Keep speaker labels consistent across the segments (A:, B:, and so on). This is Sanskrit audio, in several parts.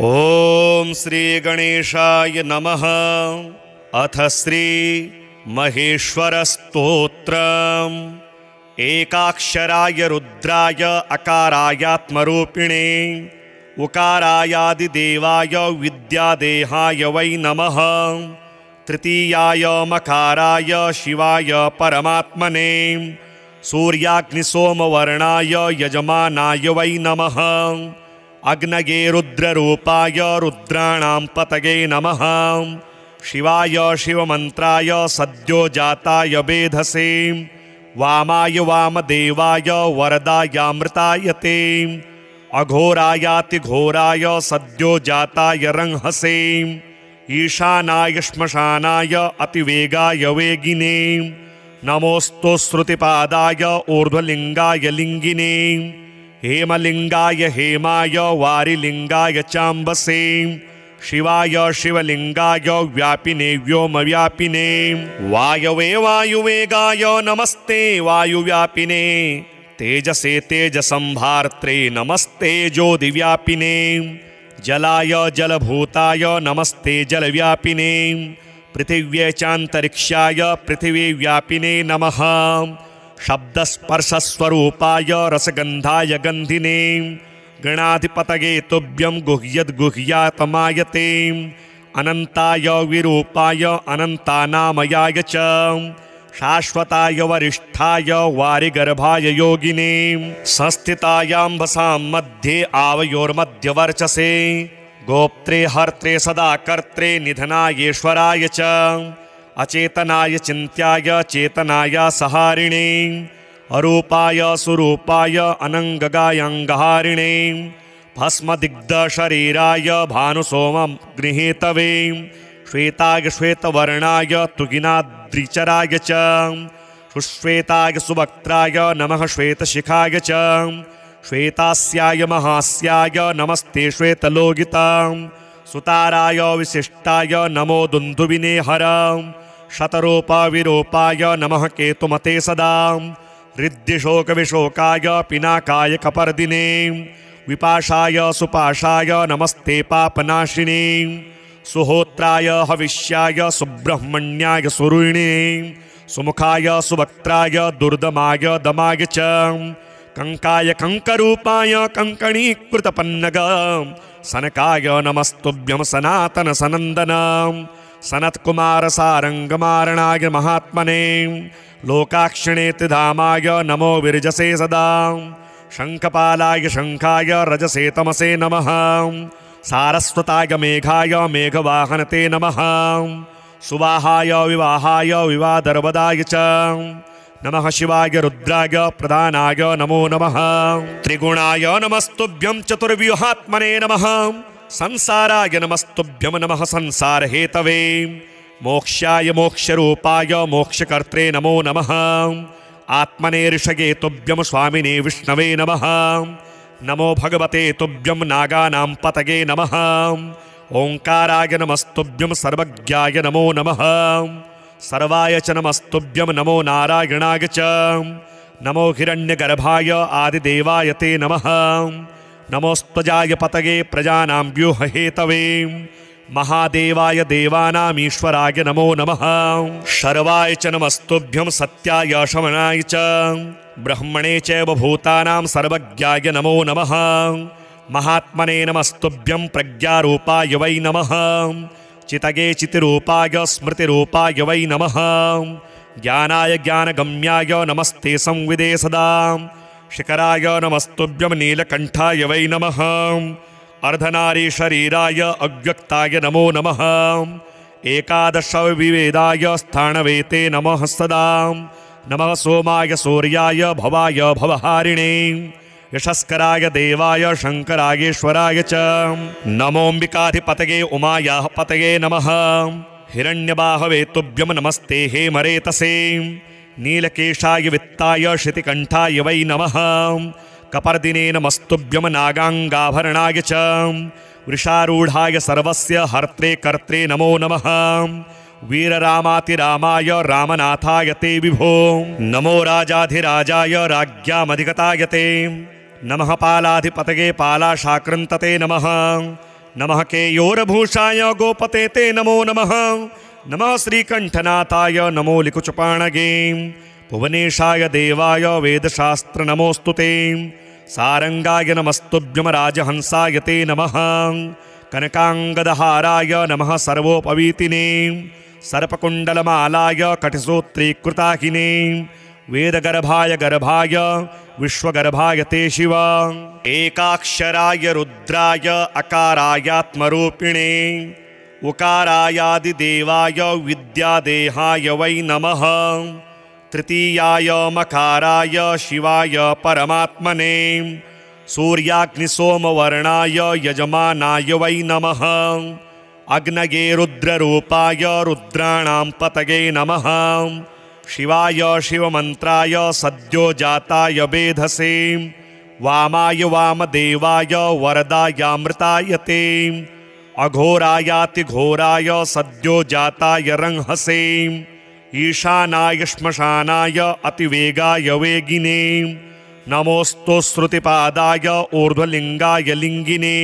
A: ಓಂ ಶ್ರೀ ಗಣೇಶಾಯ ನಮಃ. ಅಥ ಶ್ರೀ ಮಹೇಶ್ವರ ಸ್ತೋತ್ರ. ಏಕಾಕ್ಷರಾಯ ರುದ್ರಾಯ ಅಕಾರಾಯಾತ್ಮರೂಪಿಣೇ ಉಕಾರಾಯಾದಿದೇವಾಯ ವಿದ್ಯಾದೇಹಾಯ ವೈ ನಮಃ. ತೃತೀಯಾಯ ಮಕಾರಾಯ ಶಿವಾಯ ಪರಮಾತ್ಮನೇ ಸೂರ್ಯಾಗ್ನಿಸೋಮವರ್ಣಾಯ ಯಜಮಾನಾಯ ವೈ ನಮಃ. ಅಗ್ನಗೆ ರುದ್ರರೂಪಾಯ ರುದ್ರಾಣಾಂ ಪತಗೆ ನಮಃ. ಶಿವಾಯ ಶಿವಮಂತ್ರಾಯ ಸದ್ಯೋಜಾತಾಯ ಬೇಧಸೆ ವಾಮಾಯ ವಾಮದೇವಾಯ ವರದಾಯಾಮೃತಾಯ ತೇ ಅಘೋರಾಯಾತಿಘೋರಾಯ ಸದ್ಯೋಜಾತಾಯ ರಂಹಸೆ ಈಶಾನಾಯ ಶ್ಮಶಾನಾಯ ಅತಿವೇಗಾಯ ವೇಗಿನೇ ನಮೋಸ್ತು ಶ್ರುತಿಪಾದಾಯ ಊರ್ಧ್ವಲಿಂಗಾಯ ಲಿಂಗಿನೇ ಹೇಮಲಿಂಗಾಯ ಹೇಮಾಯ ವಾರಿಲಿಂಗಾಯ ಚಾಂಬಸೆ ಶಿವಾಯ ಶಿವಲಿಂಗಾಯ ವ್ಯಾಪಿನೇ ವ್ಯೋಮವ್ಯಾಪಿನೇ ವಾಯವೇ ವಾಯುವೇಗಾಯ ನಮಸ್ತೆ ವಾಯುವ್ಯಾಪಿನೇ ತೇಜಸೇ ತೇಜಸಂಭಾರ್ತ್ರೇ ನಮಸ್ತೆ ಜ್ಯೋತಿವ್ಯಾಪಿನೇ ಜಲಾಯ ಜಲಭೂತಾಯ ನಮಸ್ತೆ ಜಲವ್ಯಾಪಿನೇ ಪೃಥಿವ್ಯೇ ಚಾಂತರಿಕ್ಷಾಯ ಪೃಥಿವೀವ್ಯಾಪಿನೇ ನಮಃ. ಶಬ್ದಸ್ಪರ್ಶಸ್ವರೂಪಾಯ ರಸಗಂಧಾಯ ಗಂಧಿನೇ ಗಣಾಧಿಪತಗೆ ತುಭ್ಯಂ ಗುಹ್ಯದ್ಗುಹ್ಯಾತಮಾಯತೆ ಅನಂತಾಯ ವಿರೂಪಾಯ ಅನಂತಾನಾಮಯಾಯ ಚ ಶಾಶ್ವತಾಯ ವರಿಷ್ಠಾಯ ವಾರಿಗರ್ಭಾಯ ಯೋಗಿನೇ ಸಂಸ್ಥಿತಾಯಾಂಬಸಾಂ ಮಧ್ಯೆ ಆವಯೋರ್ಮಧ್ಯವರ್ಚಸೆ ಗೋಪ್ತ್ರೇ ಹರ್ತ್ರೇ ಸದಾ ಕರ್ತ್ರೇ ನಿಧನಾಯೇಶ್ವರಾಯ ಚ ಅಚೇತನಾಯ ಚಿಂತ್ಯಾಯ ಚೇತನಾಯ ಸಹಾರಿಣೇ ಅರೂಪಾಯ ಸುರೂಪಾಯ ಅನಂಗಗಾಯಂಗಹಾರಿಣೇ ಭಸ್ಮದಿಗ್ಧ ಶರೀರಾಯ ಭಾನುಸೋಮ ಗೃಹೀತವೇ ಶ್ವೇತಾಯ ಶ್ವೇತವರ್ಣಾಯ ತುಗಿನಾದ್ರಿಚರಾಯ ಚ ಸುಶ್ವೇತಾಯ ಸುವಕ್ತ್ರಾಯ ನಮಃ ಶ್ವೇತಶಿಖಾಯ ಚ ಶ್ವೇತಾಸ್ಯಾಯ ಮಹಾಸ್ಯಾಯ ನಮಸ್ತೆ ಶ್ವೇತಲೋಗಿತಾಂ ಸುತಾರಾಯ ವಿಶಿಷ್ಟಾಯ ನಮೋ ದುಂದುವಿನೇ ಹರ ಶತರೂಪ ವಿರೂಪಾಯ ನಮಃ ಕೇತುಮತೆ ಸದಾ ರಿದ್ಧಿಶೋಕವಿಶೋಕಾಯ ಪಿನಾಕಾಯ ಕಪರ್ದಿನೇ ವಿಪಾಶಾಯ ಸುಪಾಶಾಯ ನಮಸ್ತೆ ಪಾಪನಾಶಿನೇ ಸುಹೋತ್ರಾಯ ಹವಿಷ್ಯಾಯ ಸುಬ್ರಹ್ಮಣ್ಯಾಯ ಸುರುಣಿನೇ ಸುಮುಖಾಯ ಸುವಕ್ತ್ರಾಯ ದುರ್ದಮಾಯ ದಮಾಯ ಚ ಕಂಕಾಯ ಕಂಕರೂಪಾಯ ಕಂಕಣೀಕೃತಪನ್ನಗ ಸನಕಾಯ ನಮಸ್ತುಭ್ಯಂ ಸನಾತನ ಸನಂದನ ಸನತ್ಕುಮಾರ ಸಾರಂಗಮಾರಣಾಯ ಮಹಾತ್ಮನೇ ಲೋಕಾಕ್ಷಿಣೇತಿ ಧಾಮಾಯ ನಮೋ ವಿರಜಸೇ ಸದಾ ಶಂಖಪಾಲಾಯ ಶಂಖಾಯ ರಜಸೇ ತಮಸೇ ನಮಃ ಸಾರಸ್ವತಾಯ ಮೇಘಾಯ ಮೇಘವಾಹನತೆ ನಮಃ ಸುವಾಹಾಯ ವಿವಾಹಾಯ ವಿವಾದರ್ವದಾಯ ಚ ನಮಃ ಶಿವಾಯ ರುದ್ರಾಯ ಪ್ರಧಾನಾಯ ನಮೋ ನಮಃ ತ್ರಿಗುಣಾಯ ನಮಸ್ತುಭ್ಯಂ ಚತುರ್ವ್ಯೂಹಾತ್ಮನೇ ನಮಃ ಸಂಸಾರಾಯ ನಮಸ್ತುಭ್ಯಂ ನಮಃ ಸಂಸಾರ ಹೇತವೇ ಮೋಕ್ಷಾಯ ಮೋಕ್ಷರೂಪಾಯ ಮೋಕ್ಷಕರ್ತ್ರೇ ನಮೋ ನಮಃ ಆತ್ಮನೇ ಋಷಗೆ ತುಭ್ಯಂ ಸ್ವಾಮಿನೇ ವಿಷ್ಣವೇ ನಮಃ ನಮೋ ಭಗವತೆ ತುಭ್ಯಂ ನಾಗಾನಾಂ ಪತಗೆ ನಮಃ ಓಂಕಾರಾಯ ನಮಸ್ತುಭ್ಯಂ ಸರ್ವಜ್ಞಾಯ ನಮೋ ನಮಃ ಸರ್ವಾಯ ಚ ನಮಸ್ತುಭ್ಯಂ ನಮೋ ನಾರಾಯಣಾಯ ಚ ನಮೋ ಹಿರಣ್ಯಗರ್ಭಾಯ ಆದಿದೇವಾಯ ತೇ ನಮಃ ನಮೋಸ್ತ್ವಜಾಯ ಪತಗೆ ಪ್ರಜಾನಾಂ ವ್ಯೂಹಹೇತವೇ ಮಹಾದೇವಾಯ ದೇವಾನಾಮೀಶ್ವರಾಯ ನಮೋ ನಮಃ ಶರ್ವಾಯ ಚ ನಮಸ್ತುಭ್ಯಂ ಸತ್ಯಾಯ ಶಮನಾಯ ಚ ಬ್ರಹ್ಮಣೇ ಚೈವ ಭೂತಾನಾಂ ಸರ್ವಜ್ಞಾಯ ನಮೋ ನಮಃ ಮಹಾತ್ಮನೇ ನಮಸ್ತುಭ್ಯಂ ಪ್ರಜ್ಞಾರೂಪಾಯ ವೈ ನಮಃ ಚಿತಗೆ ಚಿತಿರೂಪಾಯ ಸ್ಮೃತಿರೂಪಾಯ ವೈ ನಮಃ ಜ್ಞಾನಾಯ ಜ್ಞಾನಗಮ್ಯಾಯ ನಮಸ್ತೆ ಸಂವಿದೇ ಸದಾ ಶಿಖರಾಯ ನಮಸ್ತುಭ್ಯಂ ನೀಲಕಂಠಾಯ ವೈ ನಮಃ ಅರ್ಧನಾರಿ ಶರೀರಾಯ ಅವ್ಯಕ್ತಾಯ ನಮೋ ನಮಃ ಏಕಾದಶ ವಿವೇದಾಯ ಸ್ಥಾಣವೇತೆ ನಮಃ ಸದಾ ನಮಃ ಸೋಮಾಯ ಸೂರ್ಯಾಯ ಭವಾಯ ಭವಹಾರಿಣೇ ಯಶಸ್ಕರಾಯ ದೇವಾಯ ಶಂಕರಾಯೇಶ್ವರಾಯ ಚ ನಮೋಂಬಿಕಾಧಿಪತಗೆ ಉಮಾಯಾಃ ಪತಗೆ ನಮಃ ಹಿರಣ್ಯಬಾಹವೇ ತುಭ್ಯಂ ನಮಸ್ತೆ ಹೇಮರೇತಸೇ ನೀಲಕೇಶಾಯ ವಿತ್ತಾಯ ಶಿತಿಕಂಠಾಯ ವೈ ನಮಃ ಕಪರ್ದಿನೇ ನಮಸ್ತುಭ್ಯಂ ನಾಗಾಂಗಾಭರಣಾಯ ಚ ವೃಷಾರೂಢಾಯ ಸರ್ವಸ್ಯ ಹರ್ತ್ರೇ ಕರ್ತ್ರೇ ನಮೋ ನಮಃ वीररामातिरामाय रामनाथाय ते विभो नमो राजाधिराजाय राज्ञामधिगताय ते नमः पालाधिपतये पालाशाकृन्तते नमः नमः केयोरभूषाय गोपते ते नमो नमः। नमः श्रीकण्ठनाथाय नमो लिकुचपाणगे। भुवनेशाय देवाय वेदशास्त्र नमोऽस्तु ते। सारंगाय नमस्तुभ्यं राजहंसाय ते नमः। कनकांगदहाराय नमः सर्वोपवीतिने। सर्पकुण्डलमालाय कटिसूत्रीकृताकिने। वेदगर्भाय गर्भाय विश्वगर्भाय ते शिव। एकाक्षराय रुद्राय अकारायात्मरूपिणे। उकारायादिदेवाय विद्यादेहाय वै नमः। तृतीयाय मकाराय शिवाय परमात्मने। सूर्याग्निसोमवर्णाय यजमानाय वै नमः। अग्नये रुद्ररूपाय रुद्राणां पतये नमः। शिवाय शिवमन्त्राय सद्योजाताय वेधसे। वामाय वामदेवाय वरदायामृताय ते। अघोरायातिघोराय सद्योजाताय रंहसे। ईशानाय श्मशानाय अतिवेगाय वेगिने। नमोऽस्तु श्रुतिपादाय ऊर्ध्वलिङ्गाय लिङ्गिने।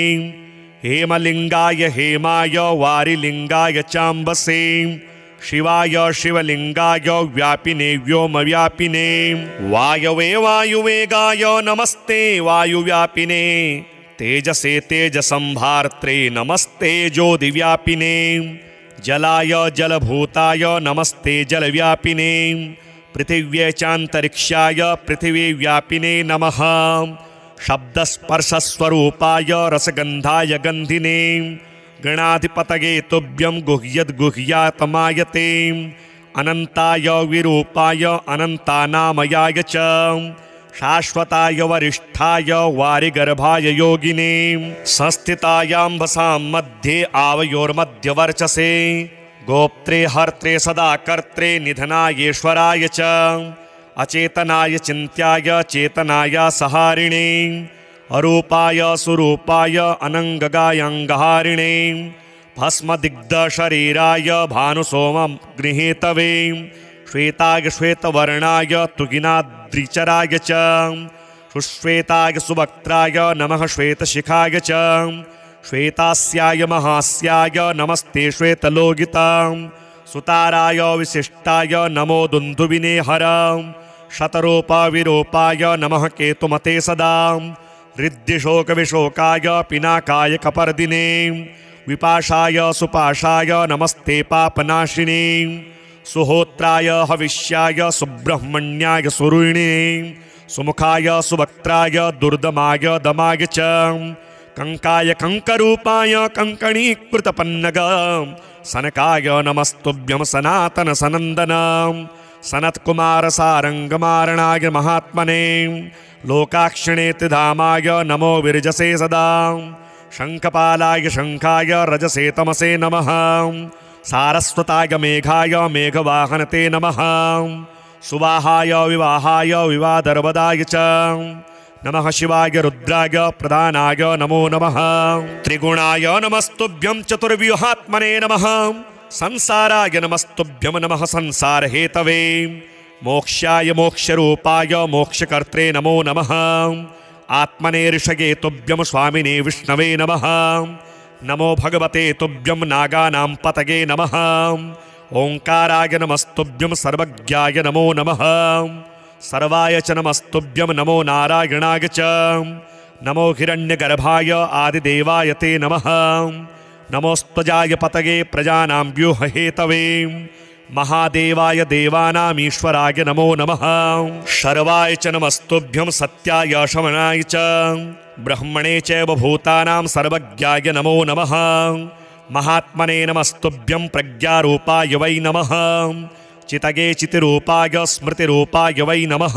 A: हेमलिङ्गाय हेमाय वारिलिङ्गाय चाम्बसे। शिवाय शिवलिङ्गाय व्यापिने व्योमव्यापिने। वायवे वायुवेगाय नमस्ते वायुव्यापिने। तेजसे तेजसंभार्त्रे नमस्ते ज्योतिव्यापिने। जलाय जलभूताय नमस्ते जलव्यापिने। पृथिव्यै चान्तरिक्षाय पृथिवीव्यापिने नमः। शब्दस्पर्शस्वरूपाय रसगन्धाय गन्धिने। गणाधिपतये तुभ्यं गुह्यद्गुह्यातमायते। अनन्ताय विरूपाय अनन्तानामयाय च। शाश्वताय वरिष्ठाय वारिगर्भाय योगिने। संस्थितायाम्बसां मध्ये आवयोर्मध्यवर्चसे। गोप्त्रे हर्त्रे सदा कर्त्रे निधनायेश्वराय च। अचेतनाय चिन्त्याय चेतनाय सहारिणे। अरूपाय सुरूपाय अनङ्गगायङ्गहारिणे। भस्मदिग्धशरीराय भानुसोमं गृहीतवे। श्वेताय श्वेतवर्णाय तुगिनाद्रिचराय च। सुश्वेताय सुवक्त्राय नमः श्वेतशिखाय च। श्वेतास्याय महास्याय नमस्ते श्वेतलोगितां। सुताराय विशिष्टाय नमो दुन्दुभिने हर। शतरूपविरूपाय नमः केतुमते सदा। हृद्यशोकविशोकाय पिनाकाय कपर्दिने। विपाशाय सुपाशाय नमस्ते पापनाशिने। सुहोत्राय हविष्याय सुब्रह्मण्याय सुरुणिने। सुमुखाय सुवक्त्राय दुर्दमाय दमाय च। कंकाय कंकरूपाय कंकणीकृतपन्नग। सनकाय नमस्तुभ्यं सनातन सनंदन। सनत्कुमार सारंगमारणाय महात्मने। लोकाक्षिणेति धामाय नमो विरजसे सदा। शंखपालाय शंखाय रजसे तमसे नमः। सारस्वताय मेघाय मेघवाहनते नमः। सुवाहाय विवाहाय विवादर्वदाय च। नमः शिवाय रुद्राय प्रधानाय नमो नमः। त्रिगुणाय नमस्तुभ्यं चतुर्व्यूहात्मने नमः। संसाराय नमस्तुभ्यं नमः संसारहेतवे। मोक्षाय मोक्षरूपाय मोक्षकर्त्रे नमो नमः। आत्मने ऋषये तुभ्यं स्वामिने विष्णवे नमः। नमो भगवते तुभ्यं नागानां पतये नमः। ओंकाराय नमस्तुभ्यं सर्वज्ञाय नमो नमः। सर्वाय च नमस्तुभ्यं नमो नारायणाय च। नमो हिरण्यगर्भाय आदिदेवाय ते नमः। नमोस्त्वजाय पतये प्रजानां व्यूरहेतवे। महादेवाय देवानामीश्वराय नमो नमः। शर्वाय च नमस्तुभ्यं सत्याय शमनाय च। ब्रह्मणे चैव भूतानां सर्वज्ञाय नमो नमः। महात्मने नमस्तुभ्यं प्रज्ञारूपाय वै नमः। चितये चितिरूपाय स्मृतिरूपाय वै नमः।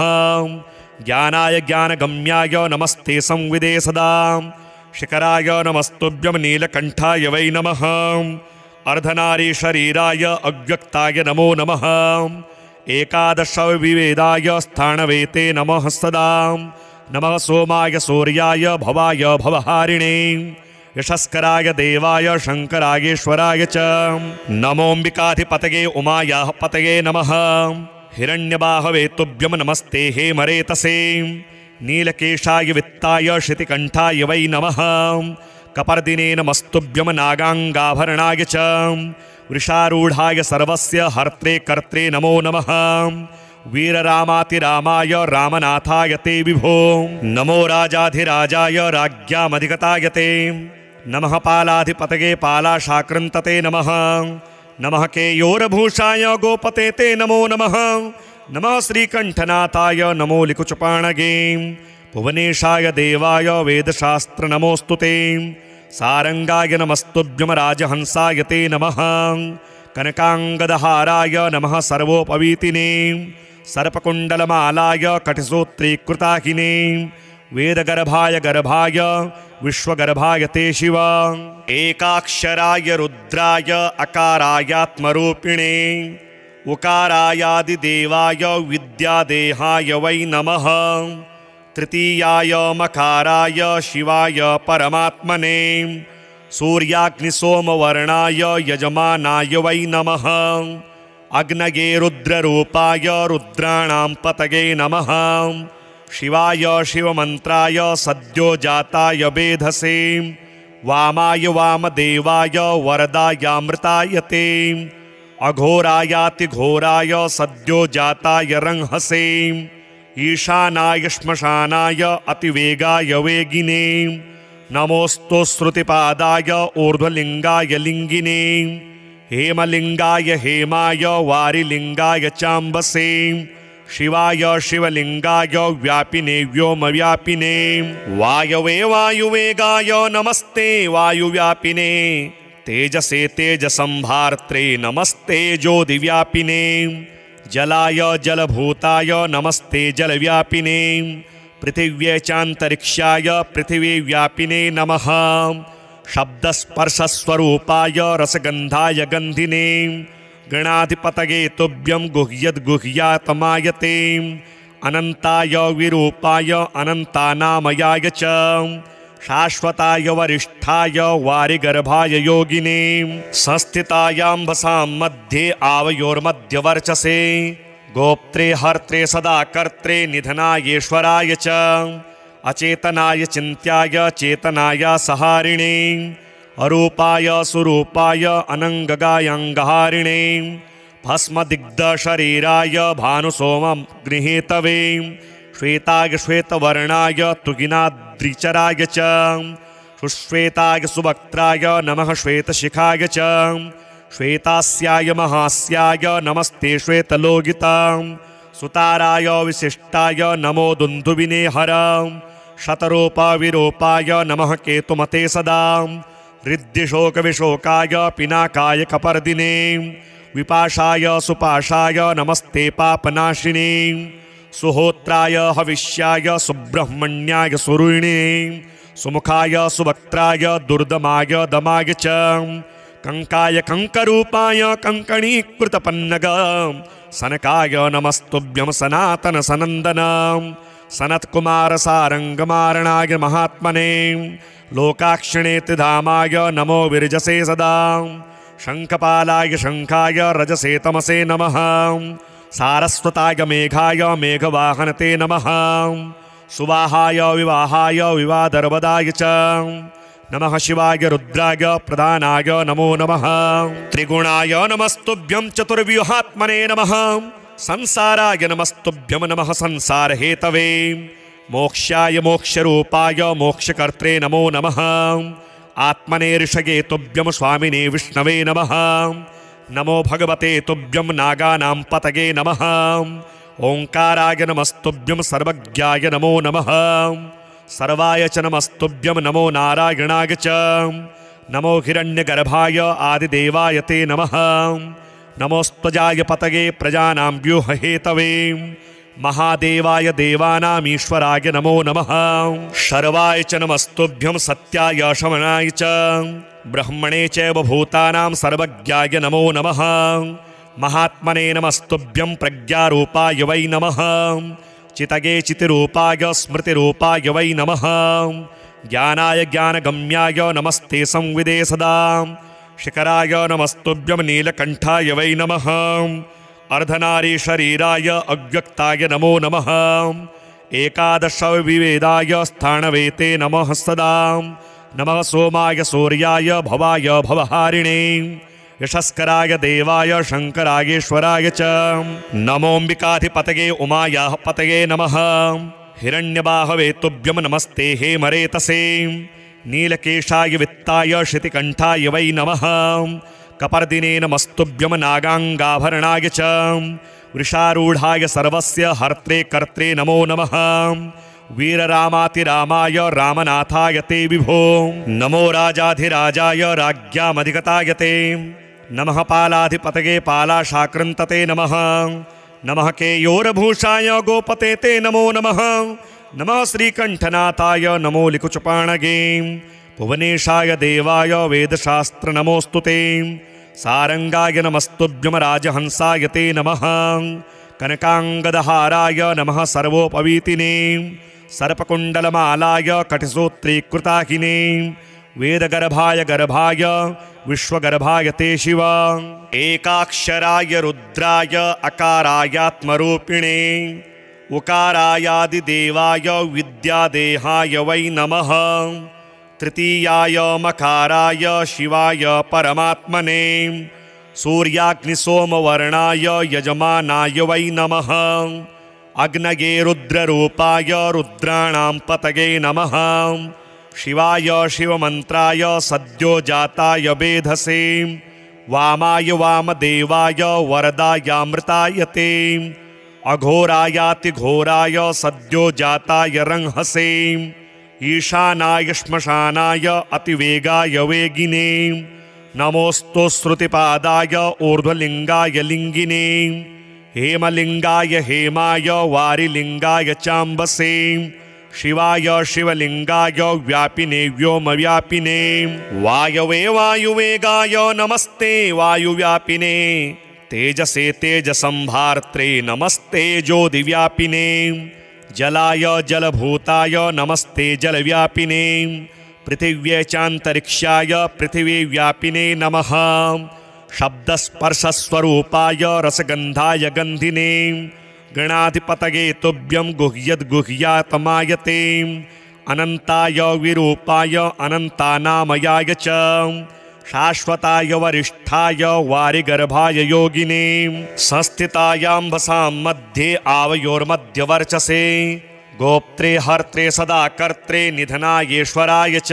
A: ज्ञानाय ज्ञानगम्याय नमस्ते संविदे सदा। शिखराय नमस्तुभ्यं नीलकण्ठाय वै नमः। अर्धनारी शरीराय अव्यक्ताय नमो नमः। एकादश विवेदाय स्थाणवेते नमः सदा। नमः सोमाय सूर्याय भवाय भवहारिणे। यशस्कराय देवाय शंकरायेश्वराय च। नमोऽम्बिकाधिपतये उमायाः पतये नमः। हिरण्यबाहवे तुभ्यं नमस्ते हेमरेतसे। नीलकेशाय वित्ताय श्रुतिकण्ठाय वै नमः। कपर्दिने नमस्तुभ्यं नागाङ्गाभरणाय च वृषारूढाय सर्वस्य हर्त्रे कर्त्रे नमो नमः वीररामातिरामाय रामनाथाय ते विभो नमो राजाधिराजाय राज्ञामधिगताय ते नमः पालाधिपतये पालाशाकृन्तते नमः नमः केयोरभूषाय गोपते ते नमो नमः नमः श्रीकण्ठनाथाय नमो लिकुचपाणगे भुवनेशाय देवाय वेदशास्त्र नमोऽस्तु ते सारंगाय नमस्तुभ्यं राजहंसाय ते नमः कनकांगदहाराय नमः सर्वोपवीतिने सर्पकुण्डलमालाय कटिसूत्रीकृताकिने वेदगर्भाय गर्भाय विश्वगर्भाय ते शिव एकाक्षराय रुद्राय अकारायात्मरूपिणे उकारायादिदेवाय विद्यादेहाय वै नमः तृतीयाय मकाराय शिवाय परमात्मने सूर्याग्निसोमवर्णाय यजमानाय वै नमः अग्नये रुद्ररूपाय रुद्राणां पतये नमः शिवाय शिवमन्त्राय सद्योजाताय वेधसे वामाय वामदेवाय वरदायामृताय ते अघोरायातिघोराय सद्योजाताय रंहसे ईशानाय श्मशानाय अतिवेगाय वेगिने नमोऽस्तु श्रुतिपादाय ऊर्ध्वलिङ्गाय लिङ्गिने हेमलिङ्गाय हेमाय वारिलिङ्गाय चाम्बसे शिवाय शिवलिङ्गाय व्यापिने व्योमव्यापिने वायवे वायुवेगाय नमस्ते वायुव्यापिने तेजसे तेजसंभार्त्रे नमस्ते ज्योतिव्यापिने जलाय जलभूताय नमस्ते जलव्यापिने पृथिव्यै चान्तरिक्षाय पृथिवीव्यापिने नमः शब्दस्पर्शस्वरूपाय रसगन्धाय गन्धिने गणाधिपतये तुभ्यं गुह्यद्गुह्यातमायते अनन्ताय विरूपाय अनन्तानामयाय च शाश्वताय वरिष्ठाय वारिगर्भाय योगिने संस्थितायाम्भसां मध्ये आवयोर्मध्यवर्चसे गोप्त्रे हर्त्रे सदा कर्त्रे निधनायेश्वराय च अचेतनाय चिन्त्याय चेतनाय सहारिणे अरूपाय सुरूपाय अनङ्गगायङ्गहारिणे भस्मदिग्धशरीराय भानुसोमं गृहीतवे श्वेताय श्वेतवर्णाय तुगिनाद्रिचराय च सुश्वेताय सुवक्त्राय नमः श्वेतशिखाय च श्वेतास्याय महास्याय नमस्ते श्वेतलोगितां सुताराय विशिष्टाय नमो दुन्दुभिने हर शतरूपाविरूपाय नमः केतुमते सदा रिद्धिशोकविशोकाय पिनाकाय कपर्दिने विपाशाय सुपाशाय नमस्ते पापनाशिने सुहोत्राय हविष्याय सुब्रह्मण्याय सुरुणे सुमुखाय सुवक्त्राय दुर्दमाय दमाय च कंकाय कंकरूपाय कंकणीकृतपन्नग सनकाय नमस्तुभ्यं सनातन सनंदन सनत्कुमार सारंगमारणाय महात्मने लोकाक्षिणेति धामाय नमो विरजसे सदा शंखपालाय शंखाय रजसे तमसे नमः सारस्वताय मेघाय मेघवाहनते नमः सुवाहाय विवाहाय विवादर्वदाय च नमः शिवाय रुद्राय प्रधानाय नमो नमः त्रिगुणाय नमस्तुभ्यं चतुर्व्यूहात्मने नमः संसाराय नमस्तुभ्यं नमः संसारहेतवे मोक्षाय मोक्षरूपाय मोक्षकर्त्रे नमो नमः आत्मने ऋषये तुभ्यं स्वामिने विष्णवे नमः नमो भगवते तुभ्यं नागानां पतये नमः ओंकाराय नमस्तुभ्यं सर्वज्ञाय नमो नमः सर्वाय च नमस्तुभ्यं नमो नारायणाय च नमो हिरण्यगर्भाय आदिदेवाय ते नमः नमोस्त्वजाय पतये प्रजानां व्यूरहेतवे महादेवाय देवानामीश्वराय नमो नमः शर्वाय च नमस्तुभ्यं सत्याय शमनाय च ब्रह्मणे चैव भूतानां सर्वज्ञाय नमो नमः महात्मने नमस्तुभ्यं प्रज्ञारूपाय वै नमः चितगे चितिरूपाय स्मृतिरूपाय वै नमः ज्ञानाय ज्ञानगम्याय नमस्ते संविदे सदा शिखराय नमस्तुभ्यं नीलकण्ठाय वै नमः अर्धनारी शरीराय अव्यक्ताय नमो नमः एकादश विवेदाय स्थाणवे ते नमः सदा नमः सोमाय सूर्याय भवाय भवहारिणे यशस्कराय देवाय शङ्करायेश्वराय च नमोऽम्बिकाधिपतये उमायाः पतये नमः हिरण्यबाहवे तुभ्यं नमस्ते हेमरेतसे नीलकेशाय वित्ताय श्रुतिकण्ठाय वै नमः कपर्दिने नमस्तुभ्यं नागाङ्गाभरणाय च वृषारूढाय सर्वस्य हर्त्रे कर्त्रे नमो नमः वीररामातिरामाय रामनाथाय ते विभो नमो राजाधिराजाय राज्ञामधिगताय ते नमः पालाधिपतये पालाशाकृन्तते नमः नमः केयोरभूषाय गोपते ते नमो नमः नमः श्रीकण्ठनाथाय नमो लिकुचपाणगे भुवनेशाय देवाय वेदशास्त्र नमोऽस्तु ते सारंगाय नमस्तुभ्यं राजहंसाय ते नमः कनकाङ्गदहाराय नमः सर्वोपवीतिने सर्पकुण्डलमालाय कटिसूत्रीकृताकिने वेदगर्भाय गर्भाय विश्वगर्भाय ते शिव एकाक्षराय रुद्राय अकारायात्मरूपिणे उकारायादिदेवाय विद्यादेहाय वै नमः तृतीयाय मकाराय शिवाय परमात्मने सूर्याग्निसोमवर्णाय यजमानाय वै नमः अग्नये रुद्ररूपाय रुद्राणां पतये नमः शिवाय शिवमन्त्राय सद्योजाताय वेधसे वामाय वामदेवाय वरदायामृताय ते अघोरायातिघोराय सद्योजाताय रंहसे ईशानाय श्मशानाय अतिवेगाय वेगिने नमोऽस्तु श्रुतिपादाय ऊर्ध्वलिङ्गाय लिङ्गिने हेमलिङ्गाय हेमाय वारिलिङ्गाय चाम्बसे शिवाय शिवलिङ्गाय व्यापिने व्योमव्यापिने वायवे वायुवेगाय नमस्ते वायुव्यापिने तेजसे तेजसंभार्त्रे नमस्ते ज्योतिव्यापिने जलाय जलभूताय नमस्ते जलव्यापिने पृथिव्यै चान्तरिक्षाय पृथिवीव्यापिने नमः शब्दस्पर्शस्वरूपाय रसगन्धाय गन्धिने गणाधिपतये तुभ्यं गुह्यद्गुह्यातमायते अनन्ताय विरूपाय अनन्तानामयाय च शाश्वताय वरिष्ठाय वारिगर्भाय योगिने संस्थितायाम्भसां मध्ये आवयोर्मध्यवर्चसे गोप्त्रे हर्त्रे सदा कर्त्रे निधनायेश्वराय च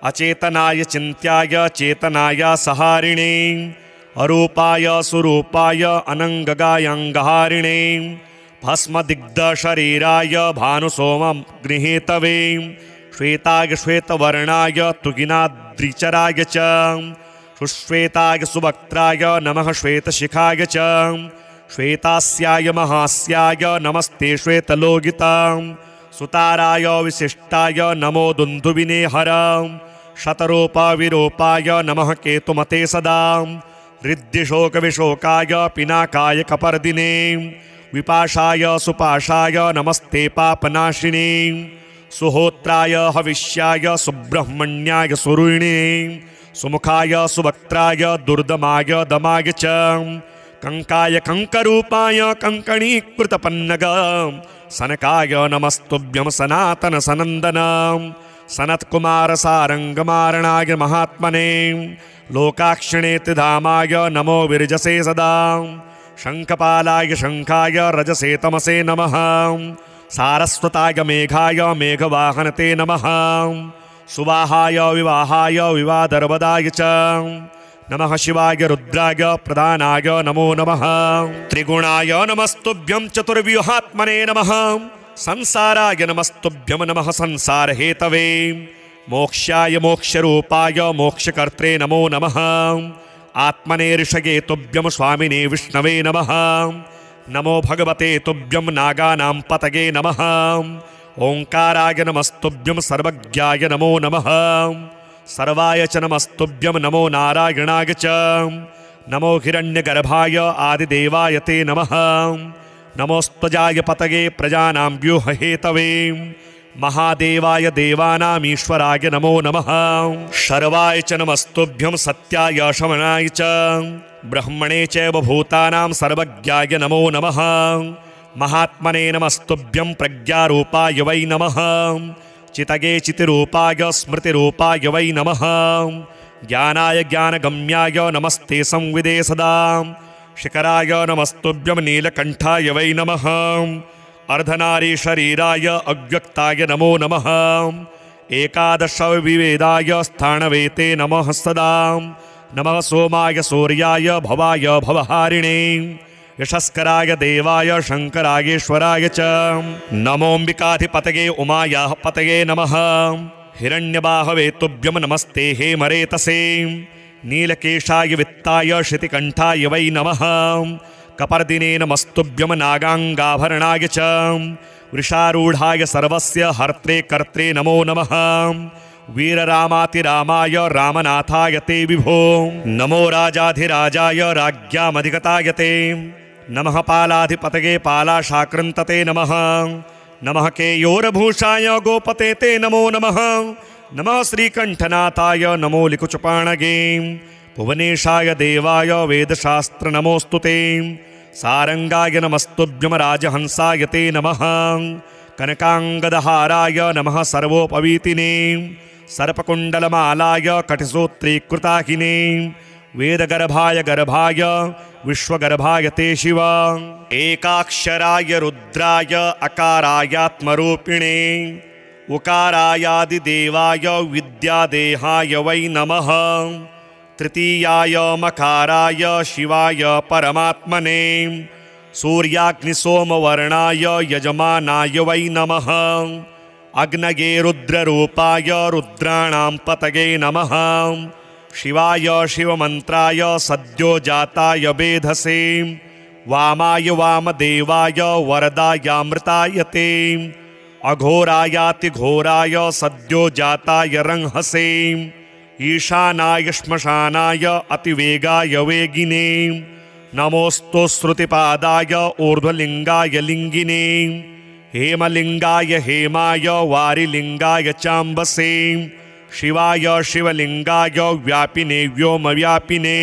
A: अचेतनाय चिन्त्याय चेतनाय सहारिणे अरूपाय सुरूपाय अनङ्गगायङ्गहारिणे भस्मदिग्धशरीराय भानुसोमं गृहीतवे श्वेताय श्वेतवर्णाय तुगिनाद्रिचराय च सुश्वेताय सुवक्त्राय नमः श्वेतशिखाय च श्वेतास्याय महास्याय नमस्ते श्वेतलोगितां सुताराय विशिष्टाय नमो दुन्दुविने हर शतरूपाविरूपाय नमः केतुमते सदा हृद्यशोकविशोकाय पिनाकाय कपर्दिने विपाशाय सुपाशाय नमस्ते पापनाशिने सुहोत्राय हविष्याय सुब्रह्मण्याय सुरुणिने सुमुखाय सुवक्त्राय दुर्दमाय दमाय च कंकाय कंकरूपाय कंकणीकृतपन्नग सनकाय नमस्तुभ्यं सनातन सनंदन सनत्कुमार सारंगमारणाय महात्मने लोकाक्षिणेति धामाय नमो विरजसे सदा शंखपालाय शंखाय रजसे तमसे नमः सारस्वताय मेघाय मेघवाहनते नमः सुवाहाय विवाहाय विवादर्वदाय च नमः शिवाय रुद्राय प्रधानाय नमो नमः त्रिगुणाय नमस्तुभ्यं चतुर्व्यूहात्मने नमः संसाराय नमस्तुभ्यं नमः संसारहेतवे मोक्षाय मोक्षरूपाय मोक्षकर्त्रे नमो नमः आत्मने ऋषये तुभ्यं स्वामिने विष्णवे नमः नमो भगवते तुभ्यं नागानां पतये नमः ओंकाराय नमस्तुभ्यं सर्वज्ञाय नमो नमः सर्वाय च नमस्तुभ्यं नमो नारायणाय च नमो हिरण्यगर्भाय आदिदेवाय ते नमः नमोस्त्वजाय पतये प्रजानां व्यूरहेतवे महादेवाय देवानामीश्वराय नमो नमः शर्वाय च नमस्तुभ्यं सत्याय शमनाय च ब्रह्मणे चैव भूतानां सर्वज्ञाय नमो नमः महात्मने नमस्तुभ्यं प्रज्ञारूपाय वै नमः चितगे चितिरूपाय स्मृतिरूपाय वै नमः ज्ञानाय ज्ञानगम्याय नमस्ते संविदे सदा शिखराय नमस्तुभ्यं नीलकण्ठाय वै नमः अर्धनारी शरीराय अव्यक्ताय नमो नमः एकादश विवेदाय स्थाणवेते नमः सदा नमः सोमाय सूर्याय भवाय भवहारिणे यशस्कराय देवाय शङ्करायेश्वराय च नमोऽम्बिकाधिपतये उमायाः पतये नमः हिरण्यबाहवे तुभ्यं नमस्ते हेमरेतसे नीलकेशाय वित्ताय श्रुतिकण्ठाय वै नमः कपर्दिने नमस्तुभ्यं नागाङ्गाभरणाय च वृषारूढाय सर्वस्य हर्त्रे कर्त्रे नमो नमः वीररामातिरामाय रामनाथाय ते विभो नमो राजाधिराजाय राज्ञामधिगताय ते नमः पालाधिपतये पालाशाकृन्तते नमः नमः केयोरभूषाय गोपते ते नमो नमः नमः श्रीकण्ठनाथाय नमो लिकुचपाणगे भुवनेशाय देवाय वेदशास्त्र नमोऽस्तु ते सारंगाय नमस्तुभ्यं राजहंसाय ते नमः कनकांगदहाराय नमः सर्वोपवीतिने सर्पकुण्डलमालाय कटिसूत्रीकृताकिने वेदगर्भाय गर्भाय विश्वगर्भाय ते शिव एकाक्षराय रुद्राय अकारायात्मरूपिणे उकारायादिदेवाय विद्यादेहाय वै नमः तृतीयाय मकाराय शिवाय परमात्मने सूर्याग्निसोमवर्णाय यजमानाय वै नमः अग्नये रुद्ररूपाय रुद्राणां पतये नमः शिवाय शिवमन्त्राय सद्योजाताय वेधसे वामाय वामदेवाय वरदायामृताय ते अघोरायातिघोराय सद्योजाताय रंहसे ईशानाय श्मशानाय अतिवेगाय वेगिने नमोऽस्तु श्रुतिपादाय ऊर्ध्वलिङ्गाय लिङ्गिने हेमलिङ्गाय हेमाय वारिलिङ्गाय चाम्बसे शिवाय शिवलिङ्गाय व्यापिने व्योमव्यापिने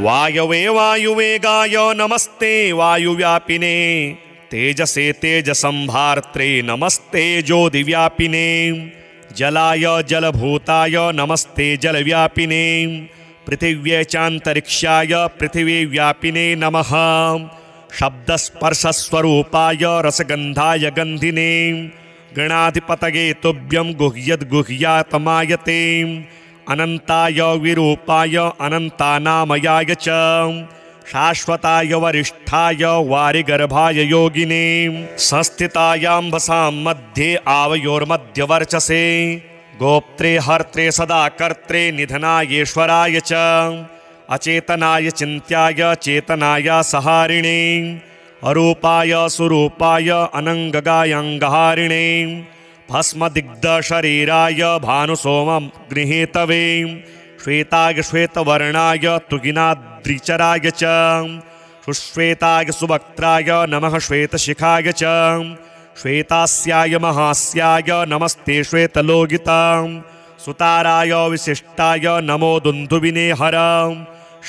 A: वायवे वायुवेगाय नमस्ते वायुव्यापिने तेजसे तेजसंभार्त्रे नमस्ते ज्योतिव्यापिने जलाय जलभूताय नमस्ते जलव्यापिने पृथिव्यै चान्तरिक्षाय पृथिवीव्यापिने नमः शब्दस्पर्शस्वरूपाय रसगन्धाय गन्धिने गणाधिपतये तुभ्यं गुह्यद्गुह्यातमायते अनन्ताय विरूपाय अनन्तानामयाय च शाश्वताय वरिष्ठाय वारिगर्भाय योगिने संस्थितायाम्भसां मध्ये आवयोर्मध्यवर्चसे गोप्त्रे हर्त्रे सदा कर्त्रे निधनायेश्वराय च अचेतनाय चिन्त्याय चेतनाय सहारिणे अरूपाय सुरूपाय अनङ्गगायङ्गहारिणे भस्मदिग्धशरीराय भानुसोमं गृहीतवे श्वेताय श्वेतवर्णाय तुगिनाद्रिचराय च सुश्वेताय सुवक्त्राय नमः श्वेतशिखाय च श्वेतास्याय महास्याय नमस्ते श्वेतलोगितां सुताराय विशिष्टाय नमो दुन्दुभिने हर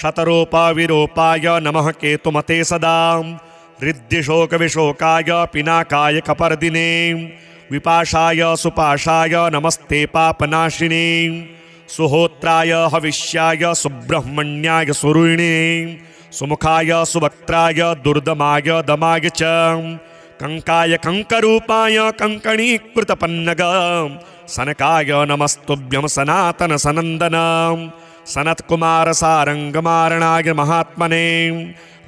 A: शतरूपविरूपाय नमः केतुमते सदा रिद्धिशोकविशोकाय पिनाकाय कपर्दिने विपाशाय सुपाशाय नमस्ते पापनाशिने सुहोत्राय हविष्याय सुब्रह्मण्याय सुरुणे सुमुखाय सुवक्त्राय दुर्दमाय दमाय च कंकाय कंकरूपाय कंकणीकृतपन्नग सनकाय नमस्तुभ्यं सनातन सनंदन सनत्कुमार सारंगमारणाय महात्मने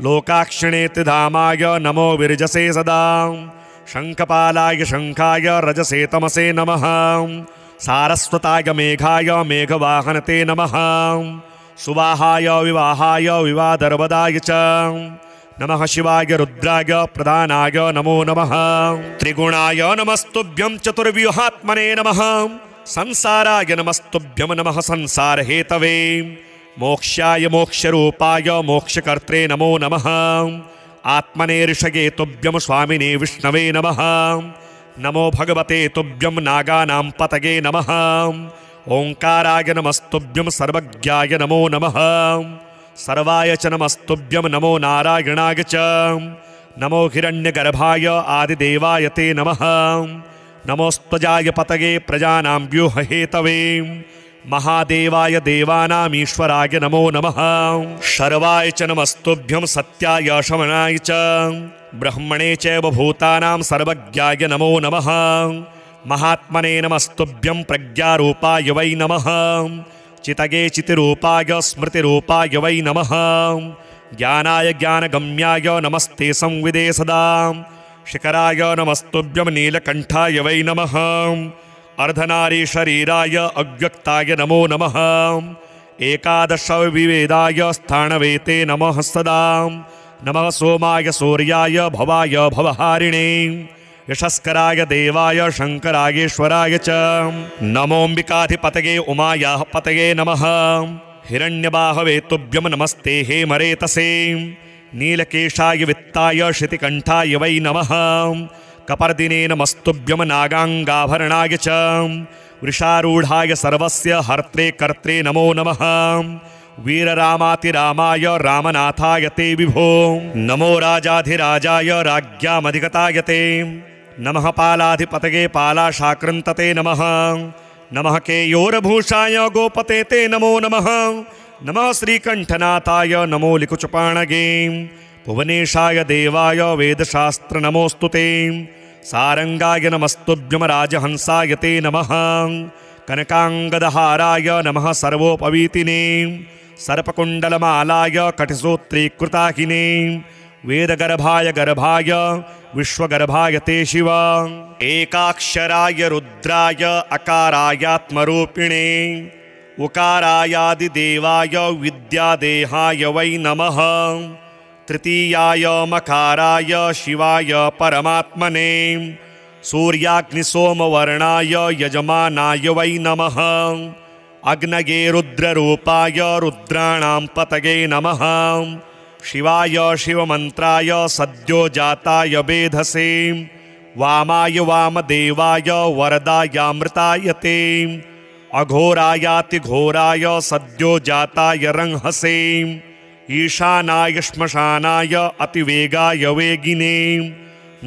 A: लोकाक्षिणेति धामाय नमो विरजसे सदा शंखपालाय शंखाय रजसे तमसे नमः सारस्वताय मेघाय मेघवाहनते नमः सुवाहाय विवाहाय विवादर्वदाय च नमः शिवाय रुद्राय प्रधानाय नमो नमः त्रिगुणाय नमस्तुभ्यं चतुर्व्यूहात्मने नमः संसाराय नमस्तुभ्यं नमः संसारहेतवे मोक्षाय मोक्षरूपाय मोक्षकर्त्रे नमो नमः आत्मने ऋषये तुभ्यं स्वामिने विष्णवे नमः नमो भगवते तुभ्यं नागानां पतये नमः ओंकाराय नमस्तुभ्यं सर्वज्ञाय नमो नमः सर्वाय च नमस्तुभ्यं नमो नारायणाय च नमो हिरण्यगर्भाय आदिदेवाय ते नमः नमोस्त्वजाय पतगे प्रजानां व्यूरहेतवे महादेवाय देवानामीश्वराय नमो नमः शर्वाय च नमस्तुभ्यं सत्याय शमनाय च ब्रह्मणे चैव भूतानां सर्वज्ञाय नमो नमः महात्मने नमस्तुभ्यं प्रज्ञारूपाय वै नमः चितगे चितिरूपाय स्मृतिरूपाय वै नमः ज्ञानाय ज्ञानगम्याय नमस्ते संविदे सदा शिखराय नमस्तुभ्यं नीलकण्ठाय वै नमः अर्धनारी शरीराय अव्यक्ताय नमो नमः एकादश विवेदाय स्थाणवेते नमः सदा नमः सोमाय सूर्याय भवाय भवहारिणे यशस्कराय देवाय शङ्करायेश्वराय च नमोऽम्बिकाधिपतये उमायाः पतये नमः हिरण्यबाहवे तुभ्यं नमस्ते हे मरेतसे नीलकेशाय वित्ताय शितिकण्ठाय वै नमः कपर्दिने नमस्तुभ्यं नागाङ्गाभरणाय च वृषारूढाय सर्वस्य हर्त्रे कर्त्रे नमो नमः वीररामातिरामाय रामनाथाय ते विभो नमो राजाधिराजाय राज्ञामधिगताय ते नमः पालाधिपतये पालाशाकृन्तते नमः नमः केयोरभूषाय गोपते ते नमो नमः नमः श्रीकण्ठनाथाय नमो लिकुचपाणगे भुवनेशाय देवाय वेदशास्त्र नमोऽस्तु ते सारंगाय नमस्तुभ्यं राजहंसाय ते नमः कनकाङ्गदहाराय नमः सर्वोपवीतिने सर्पकुण्डलमालाय कटिसूत्रीकृताकिने वेदगर्भाय गर्भाय विश्वगर्भाय ते शिव एकाक्षराय रुद्राय अकारायात्मरूपिणे उकारायादिदेवाय विद्यादेहाय वै नमः तृतीयाय मकाराय शिवाय परमात्मने सूर्याग्निसोमवर्णाय यजमानाय वै नमः अग्नये रुद्ररूपाय रुद्राणां पतये नमः शिवाय शिवमन्त्राय सद्योजाताय वेधसे वामाय वामदेवाय वरदायामृताय ते अघोरायातिघोराय सद्योजाताय रंहसे ईशानाय श्मशानाय अतिवेगाय वेगिने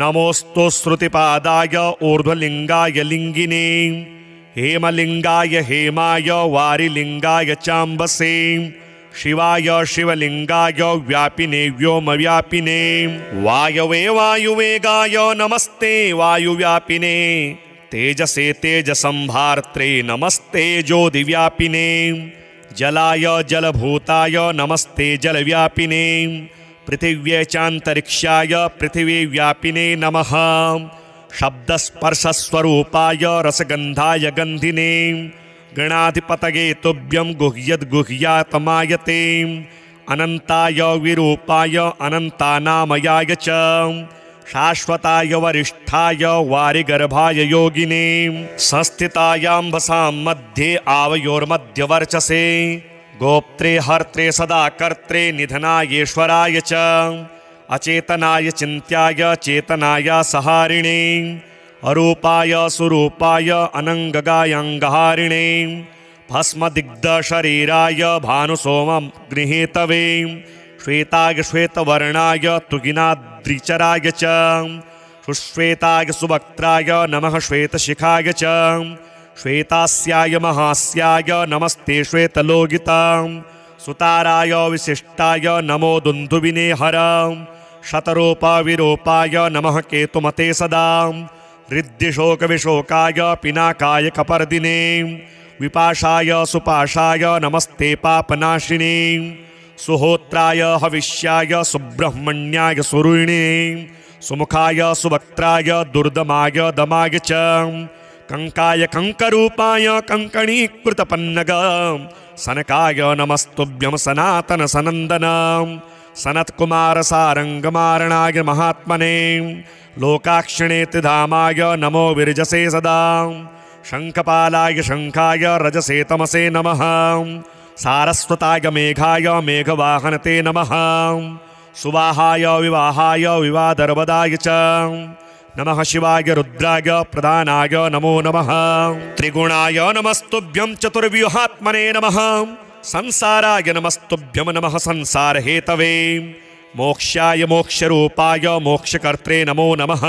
A: नमोऽस्तु श्रुतिपादाय ऊर्ध्वलिङ्गाय लिङ्गिने हेमलिङ्गाय हेमाय वारिलिङ्गाय चाम्बसे शिवाय शिवलिङ्गाय व्यापिने व्योमव्यापिने वायवे वायुवेगाय नमस्ते वायुव्यापिने तेजसे तेजसंभार्त्रे नमस्ते ज्योतिव्यापिने जलाय जलभूताय नमस्ते जलव्यापिने पृथिव्यै चान्तरिक्षाय पृथिवीव्यापिने नमः शब्दस्पर्शस्वरूपाय रसगन्धाय गन्धिने गणाधिपतये तुभ्यं गुह्यद्गुह्यातमायते अनन्ताय विरूपाय अनन्तानामयाय च शाश्वताय वरिष्ठाय वारिगर्भाय योगिने संस्थितायाम्भसां मध्ये आवयोर्मध्यवर्चसे गोप्त्रे हर्त्रे सदा कर्त्रे निधनायेश्वराय च अचेतनाय चिन्त्याय चेतनाय सहारिणे अरूपाय सुरूपाय अनङ्गगायङ्गहारिणे भस्मदिग्धशरीराय भानुसोमं गृहीतवे श्वेताय श्वेतवर्णाय तुगिनाद्रिचराय च सुश्वेताय सुवक्त्राय नमः श्वेतशिखाय च श्वेतास्याय महास्याय नमस्ते श्वेतलोगितां सुताराय विशिष्टाय नमो दुन्दुभिने हर शतरूपविरूपाय नमः केतुमते सदा हृद्यशोकविशोकाय पिनाकाय कपर्दिने विपाशाय सुपाशाय नमस्ते पापनाशिने सुहोत्राय हविष्याय सुब्रह्मण्याय सुरुणिने सुमुखाय सुवक्त्राय दुर्दमाय दमाय च कंकाय कंकरूपाय कंकणीकृतपन्नग सनकाय नमस्तुभ्यं सनातन सनंदन सनत्कुमार सारंगमारणाय महात्मने लोकाक्षिणेति धामाय नमो विरजसे सदा शंखपालाय शंखाय रजसे तमसे नमः सारस्वताय मेघाय मेघवाहनते नमः सुवाहाय विवाहाय विवादर्वदाय च नमः शिवाय रुद्राय प्रधानाय नमो नमः त्रिगुणाय नमस्तुभ्यं चतुर्व्यूहात्मने नमः संसाराय नमस्तुभ्यं नमः संसारहेतवे मोक्षाय मोक्षरूपाय मोक्षकर्त्रे नमो नमः